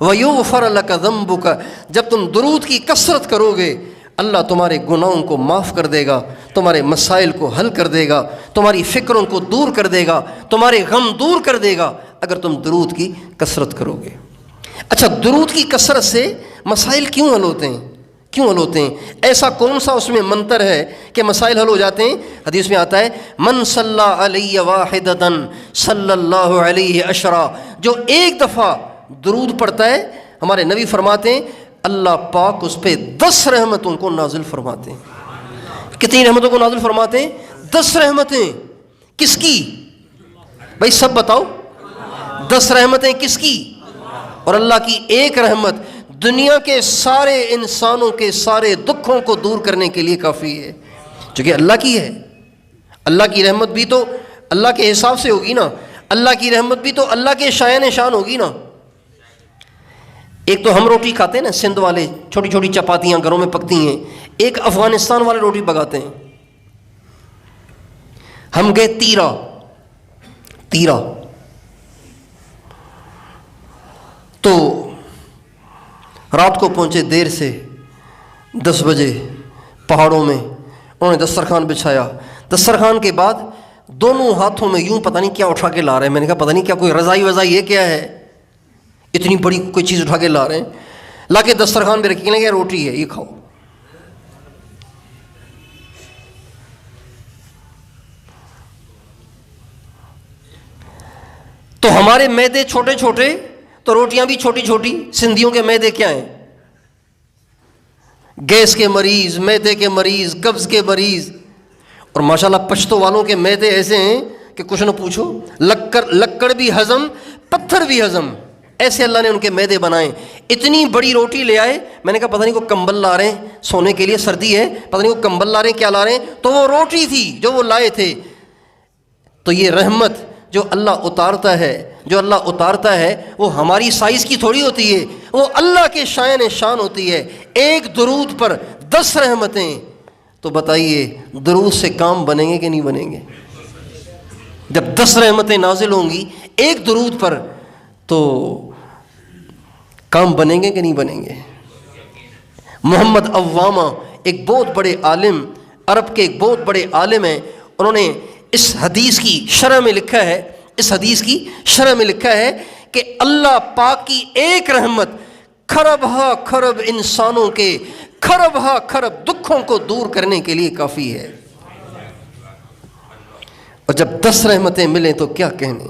ویغفر لک ذنبک، جب تم درود کی کثرت کرو گے اللہ تمہارے گناہوں کو معاف کر دے گا، تمہارے مسائل کو حل کر دے گا، تمہاری فکروں کو دور کر دے گا، تمہارے غم دور کر دے گا اگر تم درود کی کثرت کرو گے۔ اچھا، درود کی کثرت سے مسائل کیوں حل ہوتے ہیں؟ کیوں حل ہوتے ہیں؟ ایسا کون سا اس میں منتر ہے کہ مسائل حل ہو جاتے ہیں؟ حدیث میں آتا ہے من صلی علی واحدۃ صلی اللہ علیہ عشرہ، جو ایک دفعہ درود پڑھتا ہے ہمارے نبی فرماتے ہیں اللہ پاک اس پہ 10 رحمتوں کو نازل فرماتے ہیں۔ کتنی رحمتوں کو نازل فرماتے ہیں؟ 10 رحمتیں۔ کس کی بھائی؟ سب بتاؤ۔ 10 رحمتیں کس کی؟ اور اللہ کی ایک رحمت دنیا کے سارے انسانوں کے سارے دکھوں کو دور کرنے کے لیے کافی ہے، چونکہ اللہ کی ہے۔ اللہ کی رحمت بھی تو اللہ کے حساب سے ہوگی نا، اللہ کی رحمت بھی تو اللہ کے شایان شان ہوگی نا۔ ایک تو ہم روٹی کھاتے ہیں نا، سندھ والے چھوٹی چھوٹی چپاتیاں گھروں میں پکتی ہیں، ایک افغانستان والے روٹی پکاتے ہیں۔ ہم گئے تیرا تو رات کو پہنچے دیر سے، 10 بجے پہاڑوں میں انہوں نے دسترخوان بچھایا۔ دسترخوان کے بعد دونوں ہاتھوں میں یوں پتہ نہیں کیا اٹھا کے لا رہے ہیں۔ میں نے کہا پتہ نہیں کیا کوئی رضائی وضائی یہ کیا ہے، اتنی بڑی کوئی چیز اٹھا کے لا رہے ہیں، لا کے دسترخوان پہ رکھی لیں گے، روٹی ہے یہ کھاؤ۔ تو ہمارے میدے چھوٹے چھوٹے تو روٹیاں بھی چھوٹی چھوٹی۔ سندھیوں کے میدے کیا ہیں؟ گیس کے مریض، میدے کے مریض، قبض کے مریض۔ اور ماشاءاللہ پشتو والوں کے میدے ایسے ہیں کہ کچھ نہ پوچھو، لکڑ بھی ہضم، پتھر بھی ہضم، ایسے اللہ نے ان کے میدے بنائے۔ اتنی بڑی روٹی لے آئے، میں نے کہا پتہ نہیں کو کمبل لا رہے ہیں سونے کے لیے، سردی ہے، پتہ نہیں کو کمبل لا رہے ہیں کیا لا رہے ہیں، تو وہ روٹی تھی جو وہ لائے تھے۔ تو یہ رحمت جو اللہ اتارتا ہے وہ ہماری سائز کی تھوڑی ہوتی ہے، وہ اللہ کے شایان شان ہوتی ہے۔ ایک درود پر 10 رحمتیں، تو بتائیے درود سے کام بنیں گے کہ نہیں بنیں گے؟ جب 10 رحمتیں نازل ہوں گی ایک درود پر تو کام بنیں گے کہ نہیں بنیں گے؟ محمد عوامہ ایک بہت بڑے عالم، عرب کے ایک بہت بڑے عالم ہیں، انہوں نے اس حدیث کی شرح میں لکھا ہے کہ اللہ پاک کی ایک رحمت کھرب ہا کھرب انسانوں کے کھرب ہا کھرب دکھوں کو دور کرنے کے لیے کافی ہے۔ اور جب 10 رحمتیں ملیں تو کیا کہنے۔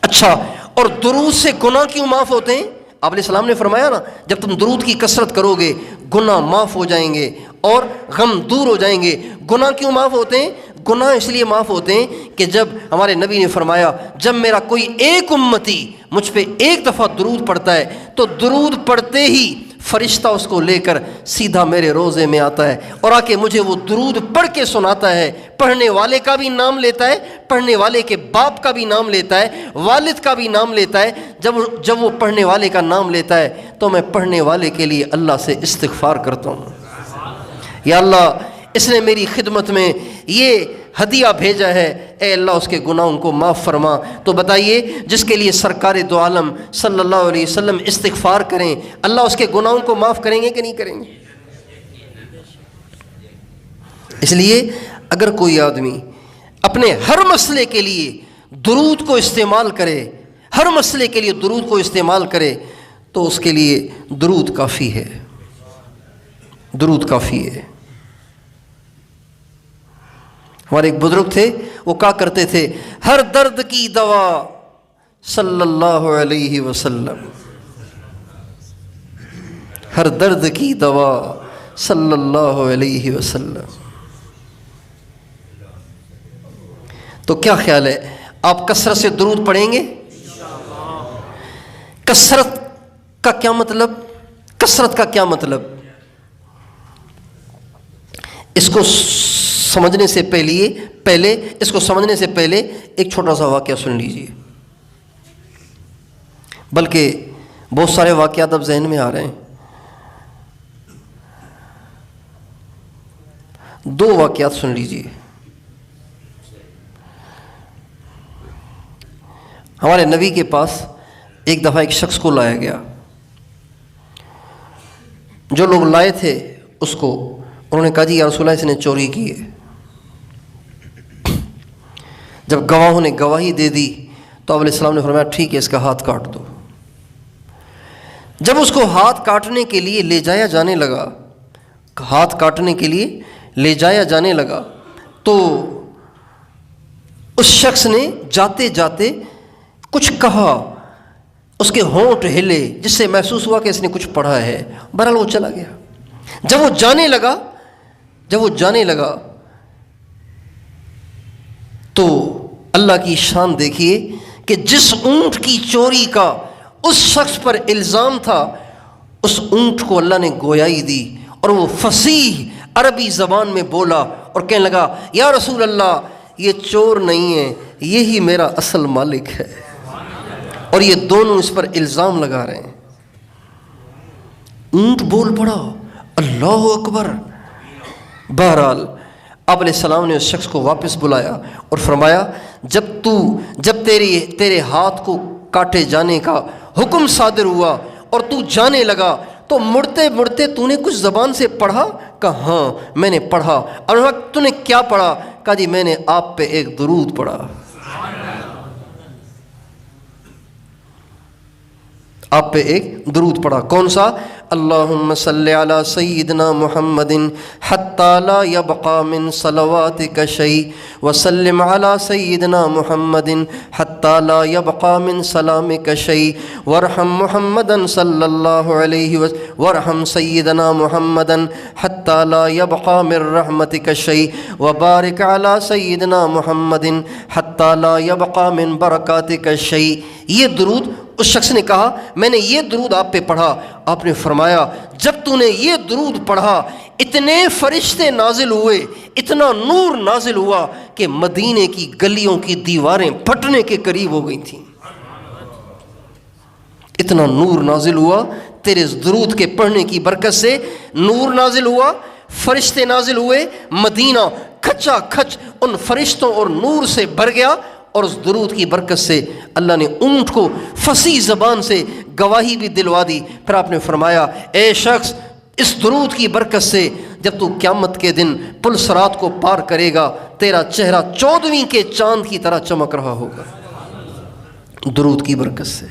اچھا، اور درود سے گناہ کیوں معاف ہوتے ہیں؟ آپ علیہ السلام نے فرمایا نا جب تم درود کی کثرت کرو گے گناہ معاف ہو جائیں گے اور غم دور ہو جائیں گے۔ گناہ کیوں معاف ہوتے ہیں؟ گناہ اس لیے معاف ہوتے ہیں کہ جب ہمارے نبی نے فرمایا جب میرا کوئی ایک امتی مجھ پہ ایک دفعہ درود پڑھتا ہے تو درود پڑھتے ہی فرشتہ اس کو لے کر سیدھا میرے روزے میں آتا ہے اور آ کے مجھے وہ درود پڑھ کے سناتا ہے۔ پڑھنے والے کا بھی نام لیتا ہے، پڑھنے والے کے باپ کا بھی نام لیتا ہے، والد کا بھی نام لیتا ہے۔ جب وہ پڑھنے والے کا نام لیتا ہے تو میں پڑھنے والے کے لیے اللہ سے استغفار کرتا ہوں، یا اللہ اس نے میری خدمت میں یہ ہدیہ بھیجا ہے، اے اللہ اس کے گناہوں کو معاف فرما۔ تو بتائیے جس کے لیے سرکار دو عالم صلی اللہ علیہ وسلم استغفار کریں، اللہ اس کے گناہوں کو معاف کریں گے کہ نہیں کریں گے؟ اس لیے اگر کوئی آدمی اپنے ہر مسئلے کے لیے درود کو استعمال کرے، ہر مسئلے کے لیے درود کو استعمال کرے تو اس کے لیے درود کافی ہے، درود کافی ہے۔ ہمارے ایک بزرگ تھے، وہ کہا کرتے تھے ہر درد کی دوا صلی اللہ علیہ وسلم، ہر درد کی دوا صلی اللہ علیہ وسلم۔ تو کیا خیال ہے، آپ کثرت سے درود پڑھیں گے؟ کثرت کا کیا مطلب؟ کثرت کا کیا مطلب؟ اس کو سمجھنے سے پہلے ایک چھوٹا سا واقعہ سن لیجیے، بلکہ بہت سارے واقعات اب ذہن میں آ رہے ہیں۔ 2 واقعات سن لیجیے۔ ہمارے نبی کے پاس ایک دفعہ ایک شخص کو لایا گیا۔ جو لوگ لائے تھے اس کو، انہوں نے کہا جی یا رسول اللہ اس نے چوری کی ہے۔ جب گواہوں نے گواہی دے دی تو آپ علیہ السلام نے فرمایا ٹھیک ہے اس کا ہاتھ کاٹ دو۔ جب اس کو ہاتھ کاٹنے کے لیے لے جایا جانے لگا تو اس شخص نے جاتے جاتے کچھ کہا، اس کے ہونٹ ہلے جس سے محسوس ہوا کہ اس نے کچھ پڑھا ہے۔ بہرحال وہ چلا گیا۔ جب وہ جانے لگا تو اللہ کی شان دیکھیے کہ جس اونٹ کی چوری کا اس شخص پر الزام تھا، اس اونٹ کو اللہ نے گویائی دی اور وہ فصیح عربی زبان میں بولا اور کہنے لگا یا رسول اللہ یہ چور نہیں ہے، یہی میرا اصل مالک ہے، اور یہ دونوں اس پر الزام لگا رہے ہیں۔ اونٹ بول پڑا اللہ اکبر۔ بہرحال آپ علیہ السلام نے اس شخص کو واپس بلایا اور فرمایا جب تیرے ہاتھ کو کاٹے جانے کا حکم صادر ہوا اور تو جانے لگا تو مڑتے مڑتے تو نے کچھ زبان سے پڑھا؟ کہا ہاں میں نے پڑھا۔ اور وقت تو نے کیا پڑھا؟ کہا جی میں نے آپ پہ ایک درود پڑھا۔ آپ پہ ایک درود پڑھا۔ کون سا؟ اللہم صلی علی سیدنا محمد حتی لا یبقى من صلواتک شیء وسلم علی سیدنا محمد حتی لا یبقى من سلامک شیء وارحم محمدا صلی اللہ علیہ وسلم وارحم سیدنا محمدا حتی لا یبقى من رحمتک شیء وبارک علی سیدنا محمد حتی لا یبقى من برکاتک شیء۔ یہ درود اس شخص نے کہا میں نے یہ درود آپ پہ پڑھا۔ آپ نے فرمایا جب تو نے یہ درود پڑھا اتنے فرشتے نازل ہوئے، اتنا نور نازل ہوا کہ مدینے کی گلیوں کی دیواریں پھٹنے کے قریب ہو گئی تھیں۔ اتنا نور نازل ہوا تیرے درود کے پڑھنے کی برکت سے، نور نازل ہوا، فرشتے نازل ہوئے، مدینہ کھچا کھچ ان فرشتوں اور نور سے بھر گیا، اور اس درود کی برکت سے اللہ نے اونٹ کو فصیح زبان سے گواہی بھی دلوا دی۔ پھر آپ نے فرمایا اے شخص اس درود کی برکت سے جب تو قیامت کے دن پل صراط کو پار کرے گا تیرا چہرہ 14ویں کے چاند کی طرح چمک رہا ہوگا، درود کی برکت سے۔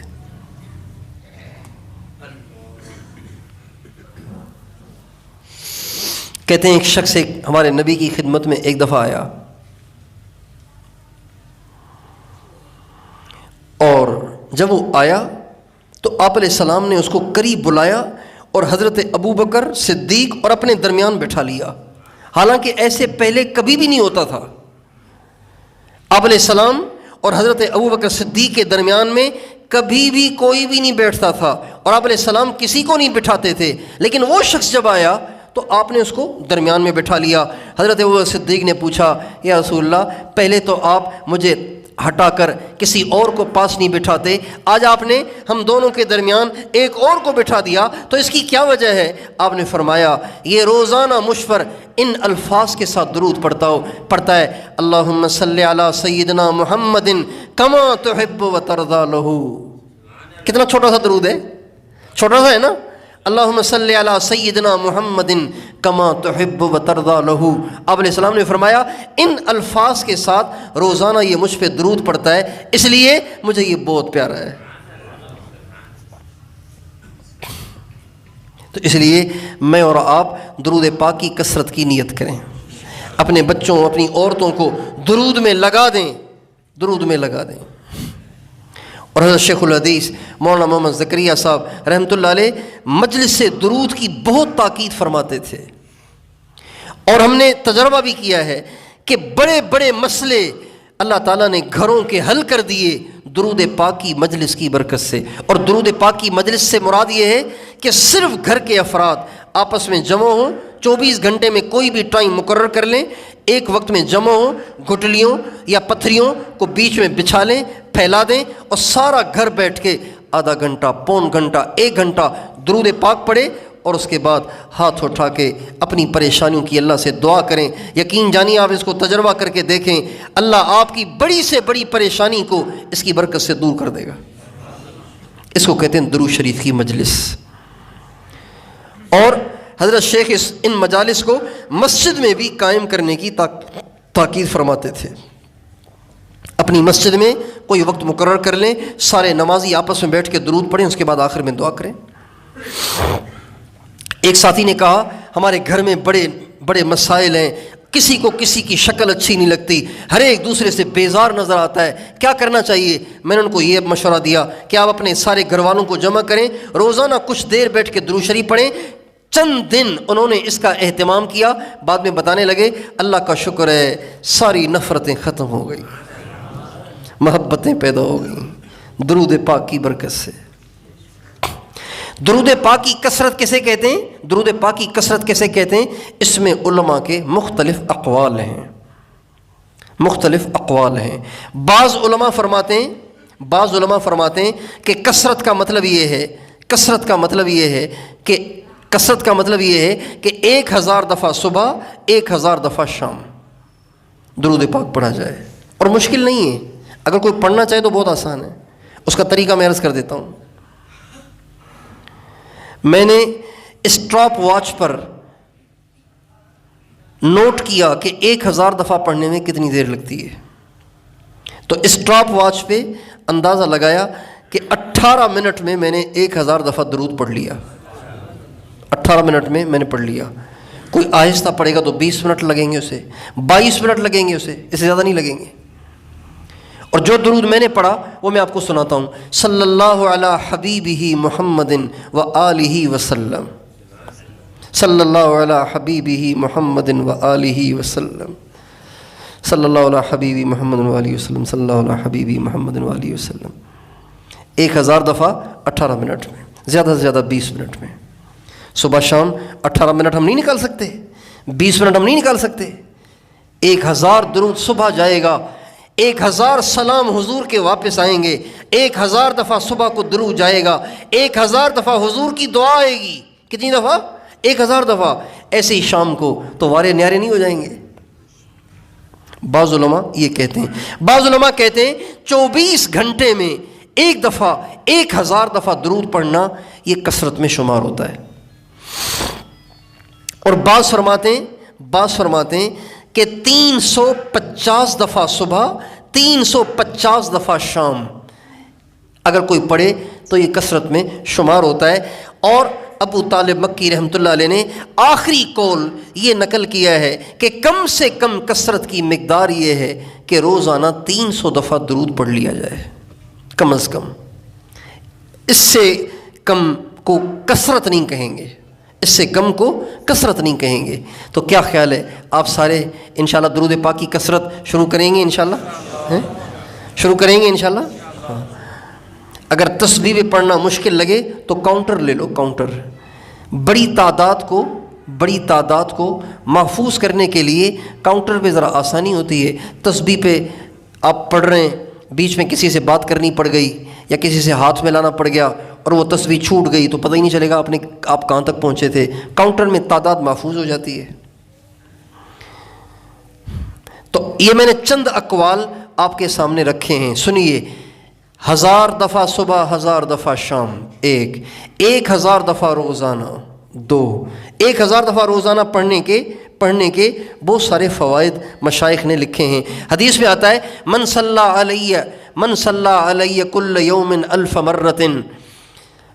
کہتے ہیں ایک شخص ہمارے نبی کی خدمت میں ایک دفعہ آیا اور جب وہ آیا تو آپ علیہ السلام نے اس کو قریب بلایا اور حضرت ابوبکر صدیق اور اپنے درمیان بٹھا لیا، حالانکہ ایسے پہلے کبھی بھی نہیں ہوتا تھا۔ آپ علیہ السلام اور حضرت ابوبکر صدیق کے درمیان میں کبھی بھی کوئی بھی نہیں بیٹھتا تھا اور آپ علیہ السلام کسی کو نہیں بٹھاتے تھے، لیکن وہ شخص جب آیا تو آپ نے اس کو درمیان میں بٹھا لیا۔ حضرت ابوبکر صدیق نے پوچھا یا رسول اللہ پہلے تو آپ مجھے ہٹا کر کسی اور کو پاس نہیں بٹھاتے، آج آپ نے ہم دونوں کے درمیان ایک اور کو بٹھا دیا، تو اس کی کیا وجہ ہے؟ آپ نے فرمایا یہ روزانہ مجھ پر ان الفاظ کے ساتھ درود پڑھتا ہے اللہم صلی علی سیدنا محمد کما تحب و ترضی لہ۔ کتنا چھوٹا سا درود ہے، چھوٹا سا ہے نا، اللہم صلی علی سیدنا محمد کما تحب و ترضی لہ۔ آپ علیہ السلام نے فرمایا ان الفاظ کے ساتھ روزانہ یہ مجھ پہ درود پڑھتا ہے، اس لیے مجھے یہ بہت پیارا ہے۔ تو اس لیے میں اور آپ درود پاک کی کثرت کی نیت کریں، اپنے بچوں اپنی عورتوں کو درود میں لگا دیں، درود میں لگا دیں۔ اور حضرت شیخ الحدیث مولانا محمد زکریا صاحب رحمۃ اللہ علیہ مجلس سے درود کی بہت تاکید فرماتے تھے، اور ہم نے تجربہ بھی کیا ہے کہ بڑے بڑے مسئلے اللہ تعالیٰ نے گھروں کے حل کر دیے درود پاک کی مجلس کی برکت سے۔ اور درود پاک کی مجلس سے مراد یہ ہے کہ صرف گھر کے افراد آپس میں جمع ہوں، 24 گھنٹے میں کوئی بھی ٹائم مقرر کر لیں، ایک وقت میں جمع ہوں، گٹلیوں یا پتھریوں کو بیچ میں بچھا لیں، پھیلا دیں، اور سارا گھر بیٹھ کے آدھا گھنٹہ، پون گھنٹہ، 1 گھنٹہ درود پاک پڑھے، اور اس کے بعد ہاتھ اٹھا کے اپنی پریشانیوں کی اللہ سے دعا کریں۔ یقین جانیے آپ اس کو تجربہ کر کے دیکھیں، اللہ آپ کی بڑی سے بڑی پریشانی کو اس کی برکت سے دور کر دے گا۔ اس کو کہتے ہیں درود شریف کی مجلس۔ اور حضرت شیخ ان مجالس کو مسجد میں بھی قائم کرنے کی تاکید فرماتے تھے۔ اپنی مسجد میں کوئی وقت مقرر کر لیں، سارے نمازی آپس میں بیٹھ کے درود پڑھیں، اس کے بعد آخر میں دعا کریں۔ ایک ساتھی نے کہا ہمارے گھر میں بڑے بڑے مسائل ہیں، کسی کو کسی کی شکل اچھی نہیں لگتی، ہر ایک دوسرے سے بیزار نظر آتا ہے، کیا کرنا چاہیے؟ میں نے ان کو یہ مشورہ دیا کہ آپ اپنے سارے گھر والوں کو جمع کریں، روزانہ کچھ دیر بیٹھ کے درود شریف پڑھیں۔ چند دن انہوں نے اس کا اہتمام کیا، بعد میں بتانے لگے اللہ کا شکر ہے ساری نفرتیں ختم ہو گئی، محبتیں پیدا ہو گئیں درود پاک کی برکت سے۔ درود پاک کی کثرت کیسے کہتے ہیں؟ درود پاک کی کثرت کیسے کہتے ہیں؟ اس میں علماء کے مختلف اقوال ہیں، مختلف اقوال ہیں۔ بعض علماء فرماتے ہیں کہ کثرت کا مطلب یہ ہے، کثرت کا مطلب یہ ہے کہ 1000 دفعہ صبح، 1000 دفعہ شام درود پاک پڑھا جائے۔ اور مشکل نہیں ہے، اگر کوئی پڑھنا چاہے تو بہت آسان ہے۔ اس کا طریقہ میں عرض کر دیتا ہوں۔ میں نے اسٹاپ واچ پر نوٹ کیا کہ 1000 دفعہ پڑھنے میں کتنی دیر لگتی ہے، تو اسٹاپ واچ پہ اندازہ لگایا کہ 18 منٹ میں میں نے 1000 دفعہ درود پڑھ لیا۔ 18 منٹ میں نے پڑھ لیا۔ کوئی آہستہ پڑھے گا تو 20 منٹ لگیں گے، اسے 22 منٹ لگیں گے، اسے اس سے زیادہ نہیں لگیں گے۔ اور جو درود میں نے پڑھا وہ میں آپ کو سناتا ہوں۔ صلی اللہ علی حبیبہ محمد و آلہ وسلم، صلی اللہ علی حبیبہ محمد و آلہ وسلم، صلی اللہ علی حبیبہ محمد و آلہ وسلم، صلی اللہ علی حبیبہ محمد و آلہ وسلم۔ 1000 دفعہ 18 منٹ میں، زیادہ سے زیادہ 20 منٹ میں۔ صبح شام 18 منٹ ہم نہیں نکال سکتے، 20 منٹ ہم نہیں نکال سکتے۔ 1000 درود صبح جائے گا، 1000 سلام حضور کے واپس آئیں گے، 1000 دفعہ صبح کو درود جائے گا، 1000 دفعہ حضور کی دعا آئے گی۔ کتنی دفعہ؟ 1000 دفعہ۔ ایسے ہی شام کو تو وارے نیارے نہیں ہو جائیں گے۔ بعض علماء یہ کہتے ہیں، بعض علماء کہتے ہیں 24 گھنٹے میں ایک دفعہ 1000 دفعہ درود پڑھنا یہ کثرت میں شمار ہوتا ہے۔ اور بعض فرماتے ہیں کہ 350 دفعہ صبح، 350 دفعہ شام اگر کوئی پڑھے تو یہ کثرت میں شمار ہوتا ہے۔ اور ابو طالب مکی رحمۃ اللہ علیہ نے آخری قول یہ نقل کیا ہے کہ کم سے کم کثرت کی مقدار یہ ہے کہ روزانہ 300 دفعہ درود پڑھ لیا جائے، کم از کم۔ اس سے کم کو کثرت نہیں کہیں گے، اس سے کم کو کثرت نہیں کہیں گے۔ تو کیا خیال ہے آپ سارے انشاءاللہ درود پاک کی کثرت شروع کریں گے انشاءاللہ؟ شروع کریں گے انشاءاللہ؟ ہاں۔ اگر تسبیح پڑھنا مشکل لگے تو کاؤنٹر لے لو، کاؤنٹر۔ بڑی تعداد کو محفوظ کرنے کے لیے کاؤنٹر پہ ذرا آسانی ہوتی ہے۔ تسبیح پہ آپ پڑھ رہے ہیں، بیچ میں کسی سے بات کرنی پڑ گئی یا کسی سے ہاتھ میں لانا پڑ گیا اور وہ تسبیح چھوٹ گئی تو پتہ ہی نہیں چلے گا آپ کہاں تک پہنچے تھے۔ کاؤنٹر میں تعداد محفوظ ہو جاتی ہے۔ تو یہ میں نے چند اقوال آپ کے سامنے رکھے ہیں، سنیے۔ 1000 دفعہ صبح، 1000 دفعہ شام، 1000 دفعہ روزانہ، 1000 دفعہ روزانہ پڑھنے کے بہت سارے فوائد مشائخ نے لکھے ہیں۔ حدیث میں آتا ہے من صلی علی کل یوم 1000 مرۃ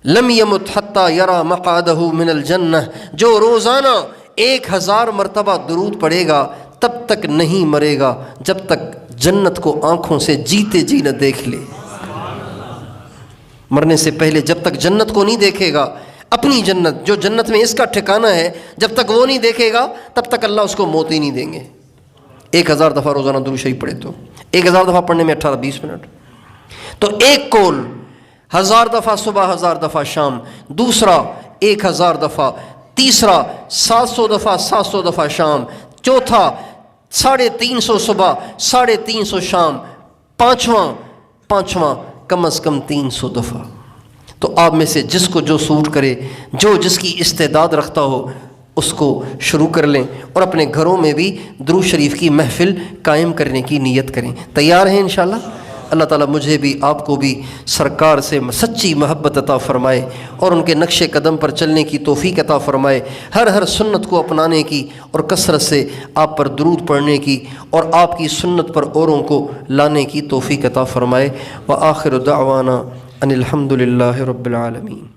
لم یمت حتی یری مقعدہ من الجنہ، جو روزانہ 1000 مرتبہ درود پڑھے گا تب تک نہیں مرے گا جب تک جنت کو آنکھوں سے جیتے جی نہ دیکھ لے۔ مرنے سے پہلے جب تک جنت کو نہیں دیکھے گا، اپنی جنت جو جنت میں اس کا ٹھکانہ ہے، جب تک وہ نہیں دیکھے گا تب تک اللہ اس کو موت ہی نہیں دیں گے۔ 1000 دفعہ روزانہ درود شریف پڑھے تو 1000 دفعہ پڑھنے میں 18-20 منٹ۔ تو ایک کول 1000 دفعہ صبح 1000 دفعہ شام، دوسرا 1000 دفعہ، تیسرا 700 دفعہ 700 دفعہ شام، چوتھا 350 صبح 350 شام، پانچواں کم از کم 300 دفعہ۔ تو آپ میں سے جس کو جو سوٹ کرے، جو جس کی استعداد رکھتا ہو، اس کو شروع کر لیں، اور اپنے گھروں میں بھی درود شریف کی محفل قائم کرنے کی نیت کریں۔ تیار ہیں انشاءاللہ؟ اللہ تعالیٰ مجھے بھی آپ کو بھی سرکار سے سچی محبت عطا فرمائے، اور ان کے نقش قدم پر چلنے کی توفیق عطا فرمائے، ہر سنت کو اپنانے کی اور کثرت سے آپ پر درود پڑھنے کی اور آپ کی سنت پر اوروں کو لانے کی توفیق عطا فرمائے۔ وآخر دعوانا ان الحمد للہ رب العالمین۔